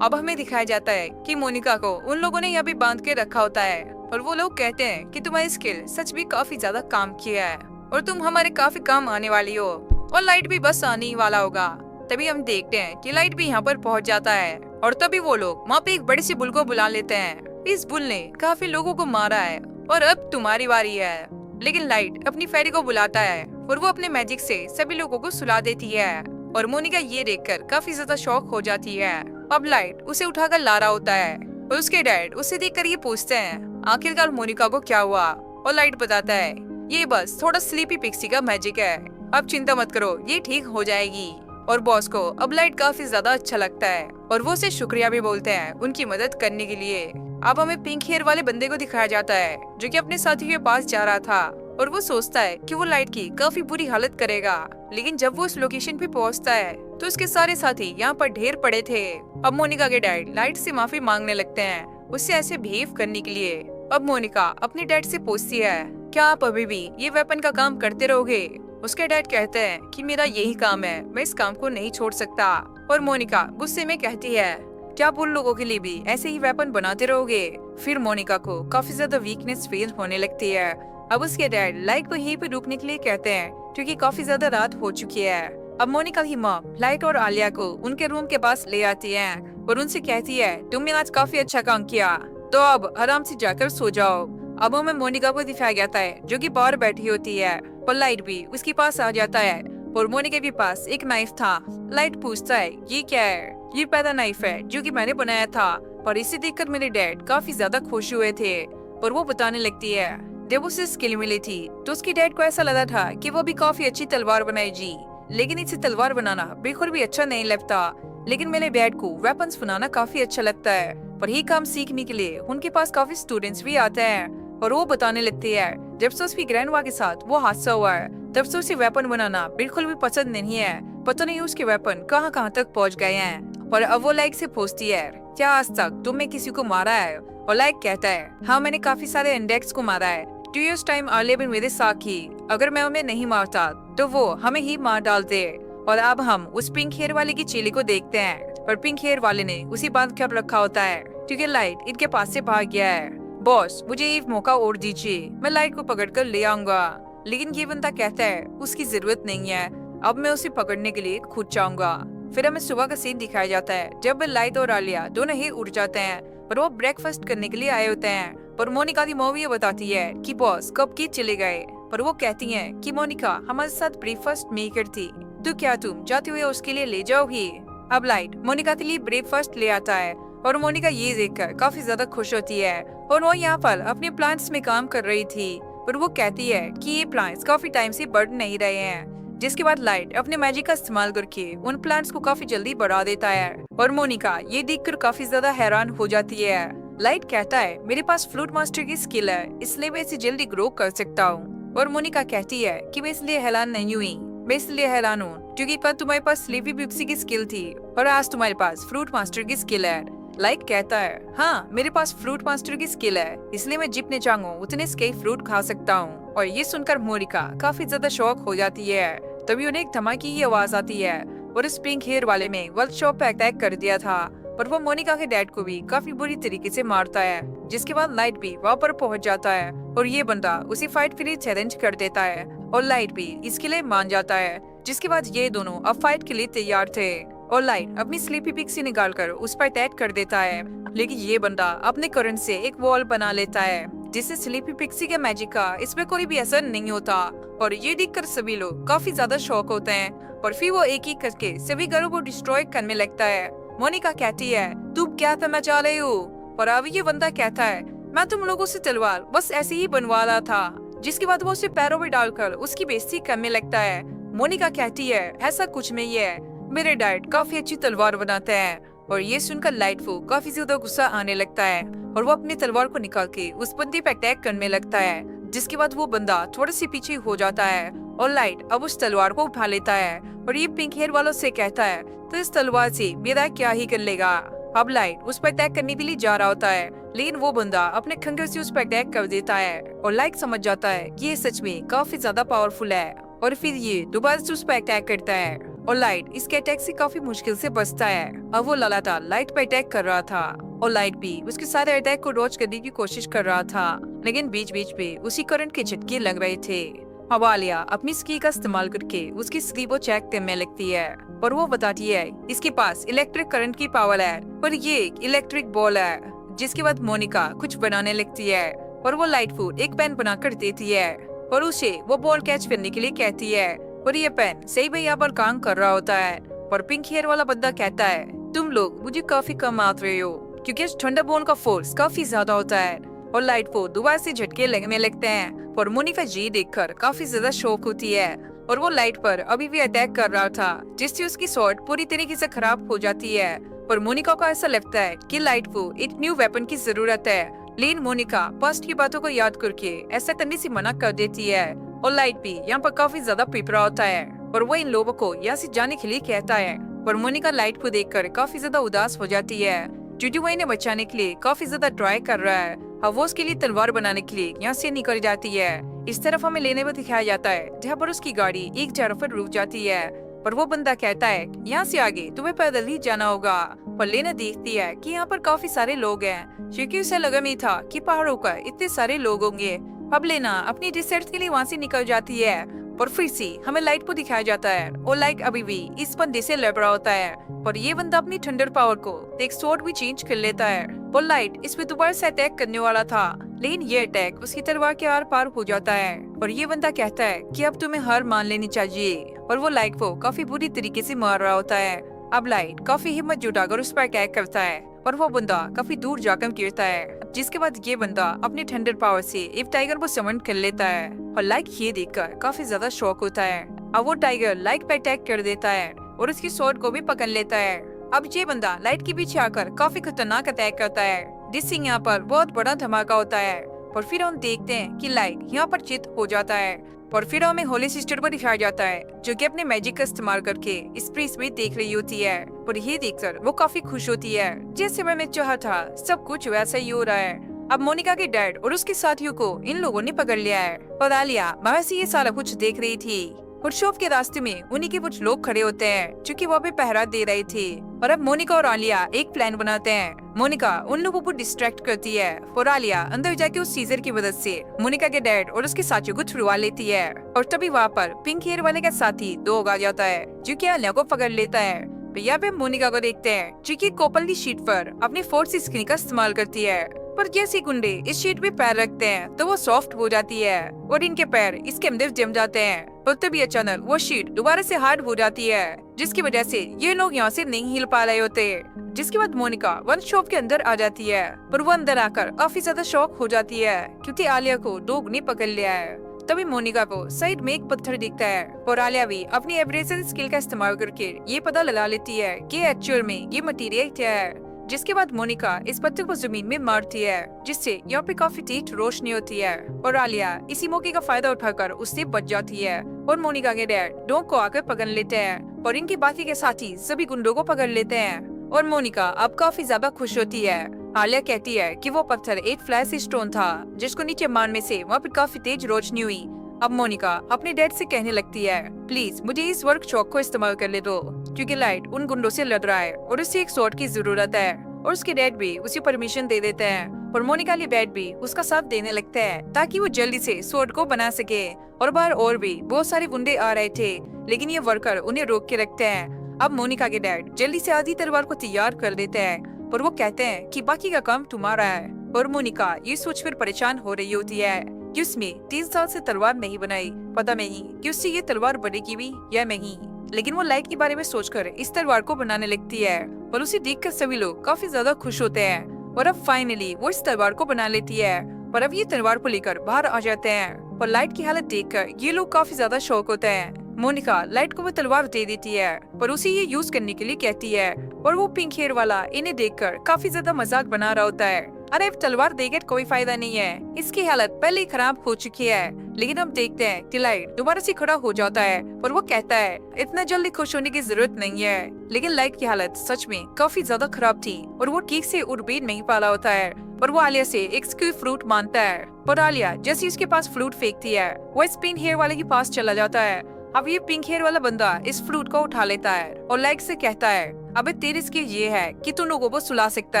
अब हमें दिखाया जाता है कि मोनिका को उन लोगों ने यहाँ पे बांध के रखा होता है और वो लोग कहते हैं कि तुम्हारी स्किल सच भी काफी ज्यादा काम किया है और तुम हमारे काफी काम आने वाली हो और लाइट भी बस आने ही वाला होगा। तभी हम देखते हैं कि लाइट भी यहाँ पर पहुँच जाता है और तभी वो लोग वहाँ पे एक बड़ी सी बुल को बुला लेते हैं। इस बुल ने काफी लोगों को मारा है और अब तुम्हारी बारी है। लेकिन लाइट अपनी फेरी को बुलाता है और वो अपने मैजिक से सभी लोगों को सुला देती है और मोनिका ये देखकर काफी ज्यादा शॉक हो जाती है। अब लाइट उसे उठाकर ला रहा होता है और उसके डैड उसे देखकर ये पूछते हैं आखिरकार मोनिका को क्या हुआ और लाइट बताता है ये बस थोड़ा स्लीपी पिक्सी का मैजिक है, अब चिंता मत करो ये ठीक हो जाएगी। और बॉस को अब लाइट काफी ज्यादा अच्छा लगता है और वो उसे शुक्रिया भी बोलते हैं उनकी मदद करने के लिए। अब हमें पिंक हेयर वाले बंदे को दिखाया जाता है जो कि अपने साथी के पास जा रहा था और वो सोचता है कि वो लाइट की काफी बुरी हालत करेगा। लेकिन जब वो उस लोकेशन पे पहुंचता है तो उसके सारे साथी यहाँ पर ढेर पड़े थे। अब मोनिका के डैड लाइट से माफी मांगने लगते हैं उससे ऐसे बिहेव करने के लिए। अब मोनिका अपने डैड से पूछती है क्या आप अभी भी ये वेपन का काम करते रहोगे। उसके डैड कहते हैं कि मेरा यही काम है, मैं इस काम को नहीं छोड़ सकता। और मोनिका गुस्से में कहती है क्या आप उन लोगों के लिए भी ऐसे ही वेपन बनाते रहोगे। फिर मोनिका को काफी ज्यादा वीकनेस फील होने लगती है। अब उसके डैड लाइट को यहीं पे रुकने के लिए कहते हैं क्योंकि काफी ज्यादा रात हो चुकी है। अब मोनिका की मॉम लाइट और आलिया को उनके रूम के पास ले आती है और उनसे कहती है तुमने आज काफी अच्छा काम किया तो अब आराम से जाकर सो जाओ। अब हमें मोनिका को दिखाया जाता है जो कि बाहर बैठी होती है और लाइट भी उसके पास आ जाता है और मोनिका के पास एक नाइफ था। लाइट पूछता है ये क्या है। ये पैदा नाइफ है जो कि मैंने बनाया था और इसे देखकर मेरे डैड काफी ज्यादा खुश हुए थे। और वो बताने लगती है जब उसे स्किल मिली थी तो उसके डैड को ऐसा लगा था कि वो भी काफी अच्छी तलवार बनाएगी, लेकिन इसे तलवार बनाना बिल्कुल भी अच्छा नहीं लगता। लेकिन मेरे डैड को वेपन्स बनाना काफी अच्छा लगता है और ये काम सीखने के लिए उनके पास काफी स्टूडेंट्स भी आते हैं। और वो बताने लगती है जब से उसकी ग्रैंडमा के साथ वो हादसा हुआ है तब से उसे वेपन बनाना बिल्कुल भी पसंद नहीं है, पता नहीं उसके वेपन कहाँ कहाँ तक पहुँच गए हैं। और अब वो लाइक से पूछती है क्या आज तक तुमने किसी को मारा है। और लाइक कहता है हाँ मैंने काफी सारे इंडेक्स को मारा है 2 years टाइम अर्लियर में मेरे साथ ही, अगर मैं उन्हें नहीं मारता तो वो हमें ही मार डालते। और अब हम उस पिंक हेयर वाले की चेली को देखते हैं और पिंक हेयर वाले ने उसे बांध कर रखा होता है क्योंकि लाइट इनके पास से भाग गया है। बॉस मुझे एक मौका और दीजिए, मैं लाइट को पकड़ कर ले आऊंगा। लेकिन ये बंदा कहता है उसकी जरूरत नहीं है, अब मैं उसे पकड़ने के लिए खुद जाऊंगा। फिर हमें सुबह का सीन दिखाया जाता है जब लाइट और आलिया दोनों ही उठ जाते हैं और वो ब्रेकफास्ट करने के लिए आए होते हैं। पर मोनिका की मॉम ये बताती है कि बॉस कब की चले गए। पर वो कहती है कि मोनिका हमारे साथ ब्रेकफास्ट मेकर थी तो क्या तुम जाते हुए उसके लिए ले जाओगी। अब लाइट मोनिका के लिए ब्रेकफास्ट ले आता है और मोनिका ये देखकर काफी ज्यादा खुश होती है और वो यहाँ पर अपने प्लांट्स में काम कर रही थी। पर वो कहती है कि ये प्लांट्स काफी टाइम से बढ़ नहीं रहे हैं। जिसके बाद लाइट अपने मैजिक का इस्तेमाल करके उन प्लांट्स को काफी जल्दी बढ़ा देता है और मोनिका ये देखकर काफी ज्यादा हैरान हो जाती है। लाइट कहता है मेरे पास फ्लूट मास्टर की स्किल है इसलिए मैं इसे जल्दी ग्रो कर सकता हूँ। और मोनिका कहती है कि मैं इसलिए हैरान नहीं हुई, मैं इसलिए हैरान हूँ क्योंकि कल तुम्हारे पास स्लीपी पिप्सी की स्किल थी और आज तुम्हारे पास फ्रूट मास्टर की स्किल है। लाइट कहता है हाँ मेरे पास फ्रूट मास्टर की स्किल है इसलिए मैं जितने चाहूँ उतने स्केप फ्रूट खा सकता हूँ। और ये सुनकर मोनिका काफी ज्यादा शौक हो जाती है। तभी उन्हें एक धमाके की आवाज आती है और इस पिंक हेयर वाले में वर्ल्ड शॉप पे अटैक कर दिया था। पर वो मोनिका के डैड को भी काफी बुरी तरीके से मारता है। जिसके बाद लाइट भी वहाँ पर पहुँच जाता है और ये बंदा उसे फाइट के लिए चैलेंज कर देता है और लाइट भी इसके लिए मान जाता है। जिसके बाद ये दोनों अब फाइट के लिए तैयार थे और लाइट अपनी स्लीपी पिक्सी निकालकर उस पर अटैक कर देता है, लेकिन ये बंदा अपने करंट से एक वॉल बना लेता है जिससे स्लीपी पिक्सी के मैजिक का इसमें कोई भी असर नहीं होता। और ये देखकर सभी लोग काफी ज्यादा शॉक होते हैं और फिर वो एक एक करके सभी घरों को डिस्ट्रॉय करने लगता है। मोनिका कहती है, तुम क्या करना चाह रहे हो? और अब ये बंदा कहता है, मैं तुम लोगों से तलवार बस ऐसे ही बनवा रहा था। जिसके बाद वो उसे पैरों में डालकर उसकी बेइज्जती करने लगता है। मोनिका कहती है, ऐसा कुछ नहीं है, मेरे डैड काफी अच्छी तलवार बनाते हैं। और ये सुनकर लाइट को काफी ज्यादा गुस्सा आने लगता है और वो अपनी तलवार को निकाल के उस बंदे पे अटैक करने लगता है। जिसके बाद वो बंदा थोड़ा सी पीछे हो जाता है और लाइट अब उस तलवार को उठा लेता है और ये पिंक हेयर वालों से कहता है, तो इस तलवार से मेरा क्या ही कर लेगा। अब लाइट उस पर अटैक करने के लिए जा रहा होता है, लेकिन वो बंदा अपने खंजर से उस पर अटैक कर देता है और लाइट समझ जाता है कि ये सच में काफी ज्यादा पावरफुल है और फिर ये दोबारा से उस पर अटैक करता है और लाइट इसके अटैक से काफी मुश्किल से बचता है। अब वो लगातार लाइट पर अटैक कर रहा था और लाइट भी उसके सारे अटैक को डॉज करने की कोशिश कर रहा था, लेकिन बीच बीच में उसी करंट के झटके लग रहे थे। अब आलिया अपनी स्की का इस्तेमाल करके उसकी स्की को चेक करने लगती है और वो बताती है इसके पास इलेक्ट्रिक करंट की पावर है, पर ये एक इलेक्ट्रिक बॉल है। जिसके बाद मोनिका कुछ बनाने लगती है और वो लाइट को एक पेन बनाकर देती है और उसे वो बॉल कैच करने के लिए कहती है और ये पेन सही में यहाँ पर काम कर रहा होता है। और पिंक हेयर वाला बंदा कहता है, तुम लोग मुझे काफी कम आते रहे हो क्योंकि इस ठंडा बॉल का फोर्स काफी ज्यादा होता है। और लाइट को दोबारा से झटके लगने लगते हैं और मोनिका जी देखकर काफी ज्यादा शौक होती है और वो लाइट पर अभी भी अटैक कर रहा था, जिससे उसकी शॉट पूरी तरीके से खराब हो जाती है। और मोनिका को ऐसा लगता है कि लाइट को एक न्यू वेपन की जरूरत है, लेकिन मोनिका पास्ट की बातों को याद करके ऐसा करने से मना कर देती है। और लाइट भी यहाँ पर काफी ज्यादा पिपरा होता है और वो इन लोगों को यहाँ से जाने के लिए कहता है। पर मोनिका लाइट को देखकर काफी ज्यादा उदास हो जाती है क्योंकि वो इन्हें बचाने के लिए काफी ज्यादा ट्राई कर रहा है। अब वो उसके लिए तलवार बनाने के लिए यहाँ से निकल जाती है। इस तरफ हमें लेने में दिखाया जाता है जहाँ पर उसकी गाड़ी एक जगह पर रुक जाती है पर वो बंदा कहता है, यहाँ से आगे तुम्हें पैदल ही जाना होगा। और लेना देखती है कि यहाँ पर काफी सारे लोग हैं, क्योंकि उसे लगा नहीं था कि पहाड़ों पर इतने सारे लोग होंगे। अब लेना अपनी रिसर्च के लिए वहाँ से निकल जाती है और फिर से हमें लाइट को दिखाया जाता है और लाइट अभी भी इस बंदे से लड़ रहा होता है और ये बंदा अपनी थंडर पावर को एक स्वॉर्ड भी चेंज कर लेता है और लाइट इस पे दोबारा से अटैक करने वाला था, लेकिन ये अटैक उसकी तलवार के आर पार हो जाता है और ये बंदा कहता है कि अब तुम्हें हार मान लेनी चाहिए और वो लाइट को काफी बुरी तरीके से मार रहा होता है। अब लाइट काफी हिम्मत जुटाकर उस पर अटैक करता है और वो बंदा काफी दूर जाकर गिरता है, जिसके बाद ये बंदा अपने थंडर पावर से एक टाइगर को समन कर लेता है और लाइट ये देखकर काफी ज्यादा शॉक होता है। अब वो टाइगर लाइट पे अटैक कर देता है और उसकी स्वॉर्ड को भी पकड़ लेता है। अब ये बंदा लाइट के पीछे आकर काफी खतरनाक अटैक करता है, जिससे यहाँ पर बहुत बड़ा धमाका होता है और फिर हम देखते हैं कि लाइट यहाँ पर चित हो जाता है और फिर हमें होली सिस्टर को दिखाया जाता है जो कि अपने मैजिक का इस्तेमाल करके इस प्रिंस में देख रही होती है और ये देखकर वो काफी खुश होती है। जैसे मैंने चाहा था सब कुछ वैसा ही हो रहा है। अब मोनिका के डैड और उसके साथियों को इन लोगों ने पकड़ लिया है और आलिया वहाँ से ये सारा कुछ देख रही थी और शॉप के रास्ते में उन्हीं के कुछ लोग खड़े होते हैं जो कि वहाँ पे पहरा दे रहे थे और अब मोनिका और आलिया एक प्लान बनाते हैं। मोनिका उन लोगों को डिस्ट्रैक्ट करती है और आलिया अंदर जाके उस सीजर की मदद से मोनिका के डैड और उसके साथियों को छुड़वा लेती है और तभी वहाँ पर पिंक हेयर वाले का साथी डॉग आ जाता है जो कि आलिया को पकड़ लेता है। यहाँ पे मोनिका को देखते हैं जो कि कोपल की शीट पर अपनी फोर्स स्क्रीन का इस्तेमाल करती है, पर जैसे गुंडे इस शीट पे पैर रखते हैं तो वो सॉफ्ट हो जाती है और इनके पैर इसके अंदर जम जाते हैं और तभी अचानक वो शीट दोबारा से हार्ड हो जाती है, जिसकी वजह से ये लोग यहाँ से नहीं हिल पा रहे होते। जिसके बाद मोनिका वन शॉप के अंदर आ जाती है और वो अंदर आकर काफी ज्यादा शॉक हो जाती है क्योंकि आलिया को डॉग ने पकड़ लिया है। तभी मोनिका को साइड में एक पत्थर दिखता है और आलिया भी अपनी एब्रेजन स्किल का इस्तेमाल करके ये पता लगा लेती है कि एक्चुअल में ये मटेरियल क्या है। जिसके बाद मोनिका इस पत्थर को जमीन में मारती है जिससे यहाँ पे काफी तेज रोशनी होती है और आलिया इसी मौके का फायदा उठाकर उससे बच जाती है और मोनिका के डैड डॉग को आकर पकड़ लेते हैं और इनके बाकी के साथी सभी गुंडों को पकड़ लेते हैं और मोनिका अब काफी ज्यादा खुश होती है। आलिया कहती है कि वो पत्थर एक फ्लैश स्टोन था जिसको नीचे मारने से वहाँ पे काफी तेज रोशनी हुई। अब मोनिका अपने डैड से कहने लगती है, प्लीज मुझे इस वर्क चौक को इस्तेमाल कर ले दो क्योंकि लाइट उन गुंडों से लड़ रहा है और उसे एक स्वॉर्ड की जरूरत है और उसके डैड भी उसे परमिशन दे देते हैं और मोनिका के डैड भी उसका साथ देने लगते हैं ताकि वो जल्दी से स्वॉर्ड को बना सके। और बाहर और भी बहुत सारे गुंडे आ रहे थे लेकिन ये वर्कर उन्हें रोक के रखते हैं। अब मोनिका के डैड जल्दी से आधी तलवार को तैयार कर लेते हैं, पर वो कहते हैं कि बाकी का काम तुम्हारा है। और मोनिका ये सोचकर परेशान हो रही होती है कि उसने 3 साल से तलवार नहीं बनाई, पता नहीं कि उससे ये तलवार बनेगी भी या नहीं। लेकिन वो लाइट के बारे में सोचकर इस तलवार को बनाने लगती है और उसे देखकर सभी लोग काफी ज्यादा खुश होते हैं। और अब फाइनली वो इस तलवार को बना लेती है, पर अब ये तलवार को लेकर बाहर आ जाते हैं। और लाइट की हालत देखकर ये लोग काफी ज्यादा शौक होते हैं। मोनिका लाइट को वो तलवार दे देती है, पर उसे ये यूज करने के लिए कहती है। और वो पिंक हेयर वाला इन्हें देखकर काफी ज्यादा मजाक बना रहा होता है। अरे अब तलवार देकर कोई फायदा नहीं है, इसकी हालत पहले ही खराब हो चुकी है। लेकिन हम देखते हैं कि लाइट दोबारा से खड़ा हो जाता है और वो कहता है इतना जल्दी खुश होने की जरूरत नहीं है। लेकिन लाइट की हालत सच में काफी ज्यादा खराब थी और वो ठीक से उड़ भी नहीं पा रहा होता है। और वो आलिया से एक स्क्यू फ्रूट मांगता है, पर आलिया जैसे उसके पास फ्रूट फेंकती है वो इस पिंक हेयर वाले के पास चला जाता है। अब ये पिंक हेयर वाला बंदा इस फ्रूट को उठा लेता है और लाइट से कहता है अबे तेरी स्किल ये है कि तू लोगों को सुला सकता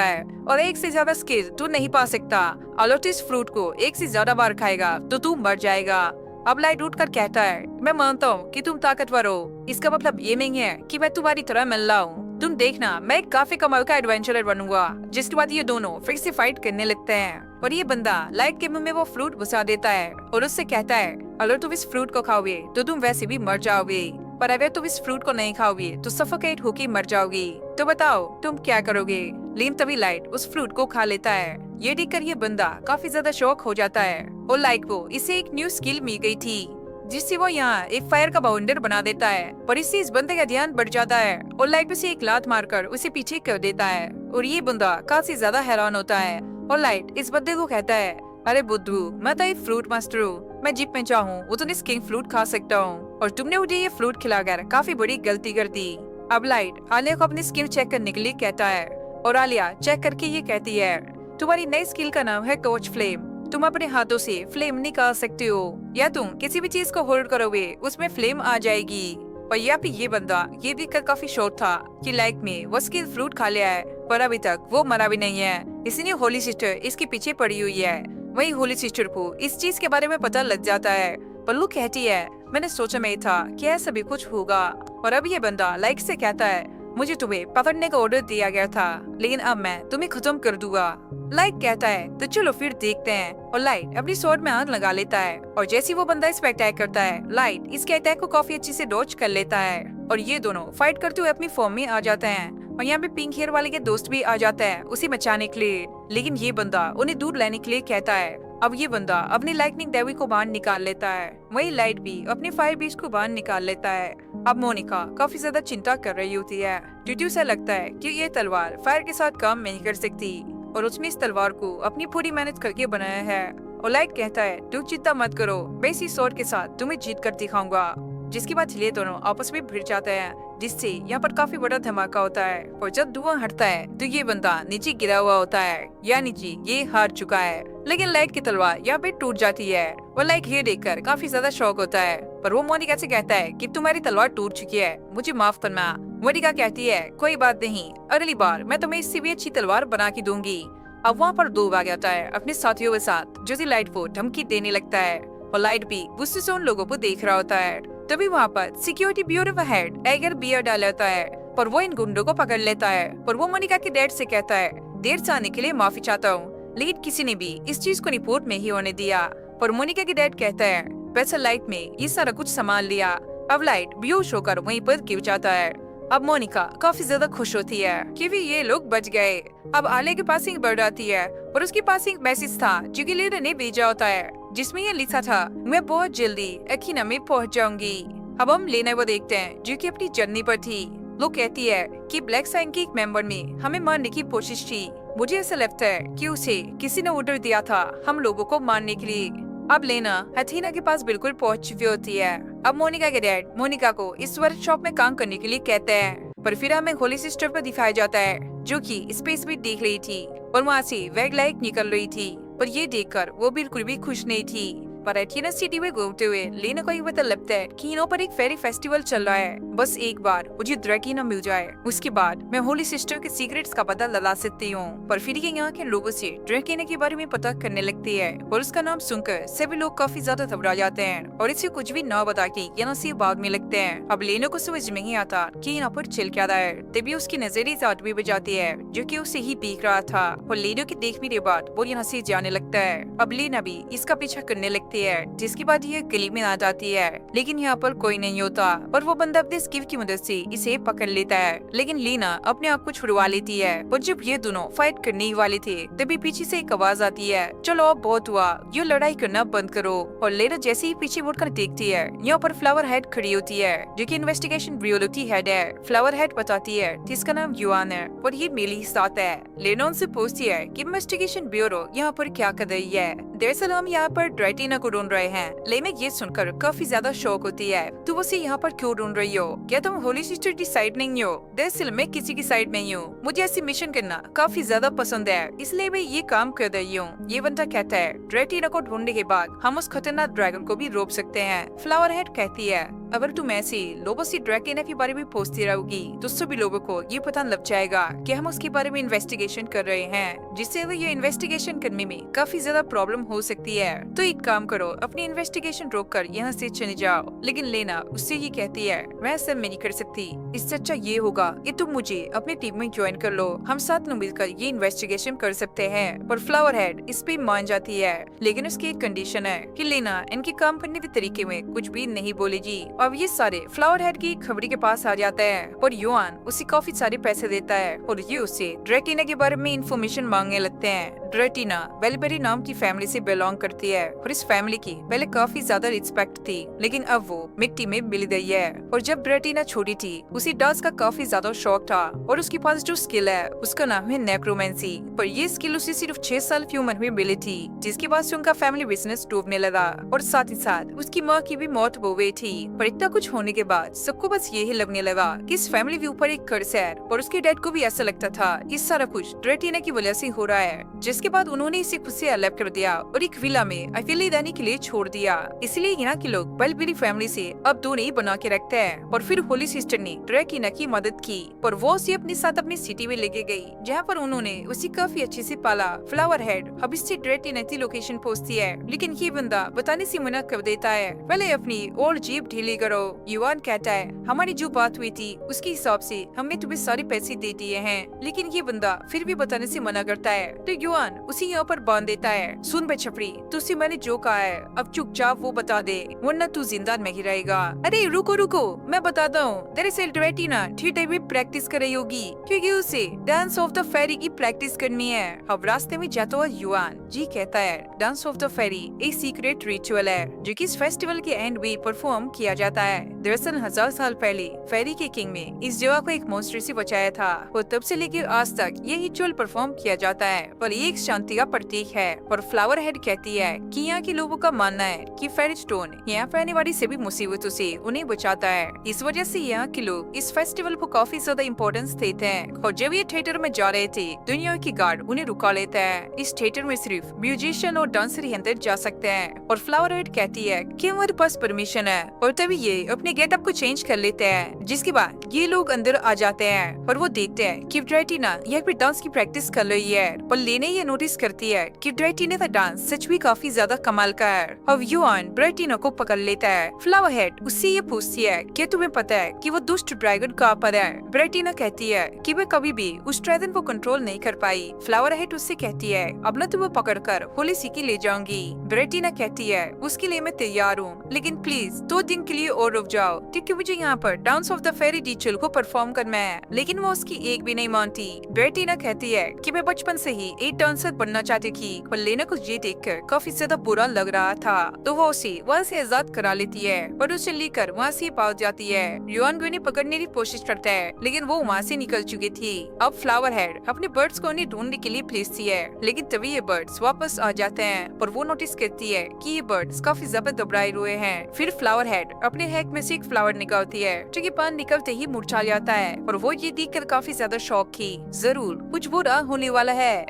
है और एक से ज्यादा स्किल तू नहीं पा सकता। अगर तू इस फ्रूट को एक से ज्यादा बार खाएगा तो तू मर जाएगा। अब लाइट उठ कर कहता है मैं मानता हूँ कि तुम ताकतवर हो, इसका मतलब ये नहीं है कि मैं तुम्हारी तरह मिल रहा हूँ। तुम देखना मैं काफी कमाल का एडवेंचरर बनूंगा। जिसके बाद ये दोनों फिर से फाइट करने लगते हैं और ये बंदा लाइट के मुंह में वो फ्रूट घुसा देता है और उससे कहता है अगर तुम इस फ्रूट को खाओगे तो तुम वैसे भी मर जाओगे, पर अगर तुम इस फ्रूट को नहीं खाओगे तो सफोकेट होके मर जाओगी। तो बताओ तुम क्या करोगे। लेकिन तभी लाइट उस फ्रूट को खा लेता है। ये देखकर ये बंदा काफी ज्यादा शौक हो जाता है और लाइट को इसे एक न्यू स्किल मिल गई थी जिससे वो यहाँ एक फायर का बाउंडर बना देता है। पर इससे इस बंदे का ध्यान बढ़ जाता है और लाइट उसे एक लात मारकर उसे पीछे कर देता है और ये बंदा काफी ज्यादा हैरान होता है। और लाइट इस बंदे को कहता है अरे बुद्धू मैं तो एक फ्रूट मास्टर हूँ, मैं जिप में चाहूँ उतने किंग फ्रूट खा सकता हूँ और तुमने मुझे ये फ्रूट खिलाकर काफी बड़ी गलती कर दी। अब लाइट आलिया को अपनी स्किल चेक करने के लिए कहता है और आलिया चेक करके ये कहती है तुम्हारी नई स्किल का नाम है टॉर्च फ्लेम। तुम अपने हाथों से फ्लेम निकाल सकते हो या तुम किसी भी चीज को होल्ड करोगे उसमें फ्लेम आ जाएगी। पर यहाँ पे ये बंदा ये देखकर काफी शौक था कि लाइट में वो स्किल फ्रूट खा लिया है, पर अभी तक वो मरा भी नहीं है। इसलिए होली सिस्टर इसके पीछे पड़ी हुई है। वही होली सिस्टर को इस चीज के बारे में पता लग जाता है। पल्लू कहती है मैंने सोचा नहीं था कि ऐसा भी कुछ होगा। और अब ये बंदा लाइट से कहता है मुझे तुम्हें पकड़ने का ऑर्डर दिया गया था लेकिन अब मैं तुम्हें खत्म कर दूंगा। लाइट कहता है तो चलो फिर देखते हैं और लाइट अपनी स्वॉर्ड में हाथ लगा लेता है और जैसे वो बंदा इस पे अटैक करता है लाइट इसके अटैक को काफी अच्छे से डॉज कर लेता है और ये दोनों फाइट करते हुए अपनी फॉर्म में आ जाते हैं। और यहाँ पे पिंक हेयर वाले के दोस्त भी आ जाते हैं उसे बचाने के लिए, लेकिन ये बंदा उन्हें दूर लाने के लिए कहता है। अब ये बंदा अपनी लाइटनिंग डेवी को बाहर निकाल लेता है, वही लाइट भी अपने फायर बीस्ट को बाहर निकाल लेता है। अब मोनिका काफी ज्यादा चिंता कर रही होती है क्योंकि उसे लगता है कि ये तलवार फायर के साथ काम नहीं कर सकती और उसने इस तलवार को अपनी पूरी मेहनत करके बनाया है। और लाइट कहता है तुम चिंता मत करो, मैं इसी स्वॉर्ड के साथ तुम्हें जीत कर दिखाऊंगा। जिसके बाद ये दोनों आपस में भिड़ जाते हैं जिससे यहाँ पर काफी बड़ा धमाका होता है और जब धुआं हटता है तो ये बंदा नीचे गिरा हुआ होता है, या नीचे ये हार चुका है। लेकिन लाइट की तलवार यहाँ पे टूट जाती है और लाइट ये देखकर काफी ज्यादा शौक होता है, पर वो मोनिका से कहता है कि तुम्हारी तलवार टूट चुकी है, मुझे माफ करना। मोनिका कहती है कोई बात नहीं, अगली बार मैं तुम्हें इससे भी अच्छी तलवार बना के दूंगी। अब वहाँ पर दो आ जाता है अपने साथियों के साथ जो लाइट को धमकी देने लगता है और लाइट भी गुस्से से उन लोगों को देख रहा होता है। तभी वहाँ पर सिक्योरिटी ब्यूरो का हेड एगर बियर डाल लेता है पर वो इन गुंडों को पकड़ लेता है। पर वो मोनिका के डैड से कहता है देर से आने के लिए माफी चाहता हूँ, लेकिन किसी ने भी इस चीज को रिपोर्ट में ही होने दिया। पर मोनिका के डैड कहता है वैसे लाइट में ये सारा कुछ संभाल लिया। अब लाइट बेहोश होकर वहीं पर गिर जाता है। अब मोनिका काफी ज्यादा खुश होती है कि भी ये लोग बच गए। अब आले के पास एक बर्ड आती है और उसके पास एक मैसेज था जो कि लीडर ने भेजा होता है जिसमें ये लिखा था मैं बहुत जल्दी अखीना में पहुंच जाऊंगी। अब हम लेना वो देखते हैं जो कि अपनी जर्नी पर थी। लोग कहती है कि ब्लैक साइन के एक मेंबर ने हमें मारने की कोशिश की। मुझे ऐसा लगता है कि उसे किसी ने ऑर्डर दिया था हम लोगों को मारने के लिए। अब लेना अथीना के पास बिल्कुल पहुंच चुकी होती है। अब मोनिका के डैड मोनिका को इस वर्कशॉप में काम करने के लिए कहते हैं, पर फिर हमें होली सिस्टर पर दिखाया जाता है जो कि स्पेस में देख रही थी और वहाँ से वैग लाइट निकल रही थी। पर ये देखकर वो बिल्कुल भी खुश नहीं थी पर एथियना सिटी में घूमते हुए लेना को ये पता लगता है कि यहाँ पर एक फेरी फेस्टिवल चल रहा है। बस एक बार मुझे ड्रैकिना मिल जाए, उसके बाद मैं होली सिस्टर के सीक्रेट्स का पता लगा सकती हूँ। पर फिर ये यहाँ के लोगों से ड्रैकिना के बारे में पता करने लगती है और उसका नाम सुनकर सभी लोग काफी ज्यादा घबरा जाते हैं और इसे कुछ भी न बता के यहाँ से भागने लगते हैं। अब लेना को समझ में नहीं आता कि यहाँ पर चल क्या रहा है। तभी उसकी नजर इस आदमी पे जाती है जो कि उसे ही देख रहा था और लेना के देखने के बाद वो यहाँ से जाने लगता है। अब लेना भी इसका पीछा करने लगती है, जिसके बाद ये गली में आ जाती है, लेकिन यहाँ पर कोई नहीं होता और वो बंदा अपने स्किल की मदद से इसे पकड़ लेता है। लेकिन लीना अपने आप को छुड़वा लेती है और जब ये दोनों फाइट करने ही वाले थे तभी पीछे से एक आवाज आती है, चलो अब बहुत हुआ, ये लड़ाई करना बंद करो। और लेना जैसे ही पीछे मुड़कर देखती है यहाँ पर फ्लावर हेड खड़ी होती है जो की इन्वेस्टिगेशन ब्यूरो की हेड है। फ्लावर हेड बताती है जिसका नाम युआन है और ये मेरी साथ है। लेना उनसे पूछती है कि इन्वेस्टिगेशन ब्यूरो यहाँ पर क्या कर रही है। दरअसल हम यहाँ पर ड्रैटिना को ढूंढ रहे हैं। लेना ये सुनकर काफी ज्यादा शौक होती है, तुम उसे यहाँ पर क्यों ढूंढ रही हो? क्या तुम होली सिस्टर की साइड नहीं हो? दरअसल मैं किसी की साइड नहीं हूँ, मुझे ऐसी मिशन करना काफी ज्यादा पसंद है, इसलिए मैं ये काम कर रही हूँ। ये बंदा कहता है ड्रैटिना को ढूंढने के बाद हम उस खतरनाक ड्रैगन को भी रोक सकते हैं। फ्लावर हेड कहती है अगर तुम ऐसे लोगों से ड्रैकिना के बारे में पूछती रहोगी तो सभी लोगों को ये पता लग जाएगा कि हम उसके बारे में इन्वेस्टिगेशन कर रहे हैं, जिससे ये इन्वेस्टिगेशन करने में काफी ज्यादा प्रॉब्लम हो सकती है। तो एक काम करो, अपनी इन्वेस्टिगेशन रोककर यहाँ से चले जाओ। लेकिन लेना उससे ये कहती है मैं ऐसा नहीं कर सकती, इससे अच्छा ये होगा कि तुम मुझे अपनी टीम में ज्वाइन कर लो, हम साथ में मिलकर ये इन्वेस्टिगेशन कर सकते हैं। पर फ्लावर हेड इस पे मान जाती है, लेकिन उसकी एक कंडीशन है कि लेना इनके काम करने के तरीके में कुछ भी नहीं बोलेगी। अब ये सारे फ्लावर हेड की खबरी के पास आ जाते हैं और युआन उसे काफी सारे पैसे देता है और ये उससे ड्रैटिना के बारे में इंफॉर्मेशन मांगने लगते हैं। ड्रैटिना बेलबेरी नाम की फैमिली से बिलोंग करती है और इस फैमिली की पहले काफी ज्यादा रिस्पेक्ट थी, लेकिन अब वो मिट्टी में मिल गई है। और जब ड्रैटिना छोटी थी उसे डांस का काफी ज्यादा शौक था और उसके पास जो स्किल है उसका नाम है नेक्रोमेंसी। पर ये स्किल उसे सिर्फ 6 साल की उम्र में मिली थी, जिसके बाद से उनका फैमिली बिजनेस डूबने लगा और साथ ही साथ उसकी माँ की भी मौत हो गई थी। पर इतना कुछ होने के बाद सबको बस यही लगने लगा कि इस फैमिली के ऊपर एक कर्ज है और उसके डैड को भी ऐसा लगता था कि सारा कुछ ड्रैटिना की वजह से हो रहा है। जिसके बाद उन्होंने इसे खुद से अलग कर दिया और एक विला में अकेले रहने के लिए छोड़ दिया। इसलिए यहाँ के लोग बेलबेरी फैमिली से अब दूरी ही बना के रखते हैं। और फिर होली सिस्टर ने ड्रैकिना की मदद की और वो उसे अपने साथ अपनी सिटी में लेके गई, जहाँ पर उन्होंने उसे काफी अच्छे से पाला। फ्लावर हेड अब इससे ड्रैटिना की लोकेशन पूछती है, लेकिन ये बंदा बताने से मना कर देता है, पहले अपनी और जीप ढीली करो। युआन कहता है हमारी जो बात हुई थी उसके हिसाब से हमने तुम्हें सारे पैसे दे दिए हैं, लेकिन ये बंदा फिर भी बताने से मना करता है। तो युआन उसे यहाँ पर बांध देता है, सुन बे छपरी, तुझसे मैंने जो कहा है अब चुपचाप वो बता दे, वरना तू जिंदा नहीं रहेगा। अरे रुको रुको, मैं बताता हूँ। दरअसल ड्रैटिना थिएटर में प्रैक्टिस कर रही होगी क्योंकि उसे डांस ऑफ द फेरी की प्रैक्टिस करनी है। अब रास्ते में जाता हुआ युआन जी कहता है डांस ऑफ द फेरी एक सीक्रेट रिचुअल है जो कि इस फेस्टिवल के एंड में परफॉर्म किया जाता है। दरअसल 1000 साल पहले फेरी के किंग ने इस जगह को एक मॉन्स्टर से बचाया था और तब से लेकर आज तक ये रिचुअल परफॉर्म किया जाता है, पर ये एक शांति का प्रतीक है। और फ्लावर हेड कहती है कि यहाँ के लोगों का मानना है कि फेरी स्टोन यहाँ पर आने वाली सभी मुसीबतों से उन्हें बचाता है। इस वजह से यहाँ के लोग इस फेस्टिवल को काफी ज्यादा इम्पोर्टेंस देते हैं। और जब ये थिएटर में जा रहे थे दुनिया की गार्ड उन्हें रुका लेता है। इस थिएटर में सिर्फ म्यूजिशियन और डांसर ही अंदर जा सकते हैं। और फ्लावर हेड कहती है कि हमारे पास परमिशन है और तभी ये अपने गेटअप को चेंज कर लेते हैं, जिसके बाद ये लोग अंदर आ जाते हैं और वो देखते हैं कि ड्रैटिना यहाँ पे डांस की प्रैक्टिस कर रही है। और लेने ये नोटिस करती है कि ड्रैटिना का डांस सच भी काफी ज्यादा कमाल का है। अब युआन ड्रैटिना को पकड़ लेता है। फ्लावर हेड उससे ये पूछती है कि तुम्हें पता है कि वो दुष्ट ड्रैगन कहाँ पर है? ड्रैटिना कहती है कि वह कभी भी उस ड्रैगन को कंट्रोल नहीं कर पाई। फ्लावर हेड उससे कहती है अब ना तुम्हें पकड़कर होली सिटी ले जाऊंगी। ड्रैटिना कहती है उसके लिए मैं तैयार हूँ, लेकिन प्लीज 2 दिन के लिए और रुक जाओ क्योंकि मुझे यहाँ पर dance of the fairy ritual को परफॉर्म करना है। लेकिन वो उसकी एक भी नहीं मानती। ड्रैटिना कहती है कि मैं बचपन से ही एक डांसर बनना चाहती थी, पर लेना को ये देखकर काफी ज्यादा बुरा लग रहा था, तो वो उसे वहाँ से आजाद करा लेती है और उसे लेकर वहाँ से भाग जाती है। युआन उन्हें पकड़ने की कोशिश करता है, लेकिन वो वहाँ से निकल चुकी थी। अब फ्लावर हेड अपने बर्ड्स को उन्हें ढूंढने के लिए भेजती है, लेकिन तभी ये बर्ड्स वापस आ जाते हैं और वो नोटिस करती है कि ये बर्ड्स काफी ज्यादा घबराए हुए हैं। फिर फ्लावर हेड अपने हैक में से एक फ्लावर निकालती है जो कि पान निकलते ही मुरझा जाता है और वो ये देखकर काफी ज्यादा शॉक की, जरूर कुछ बुरा होने वाला है।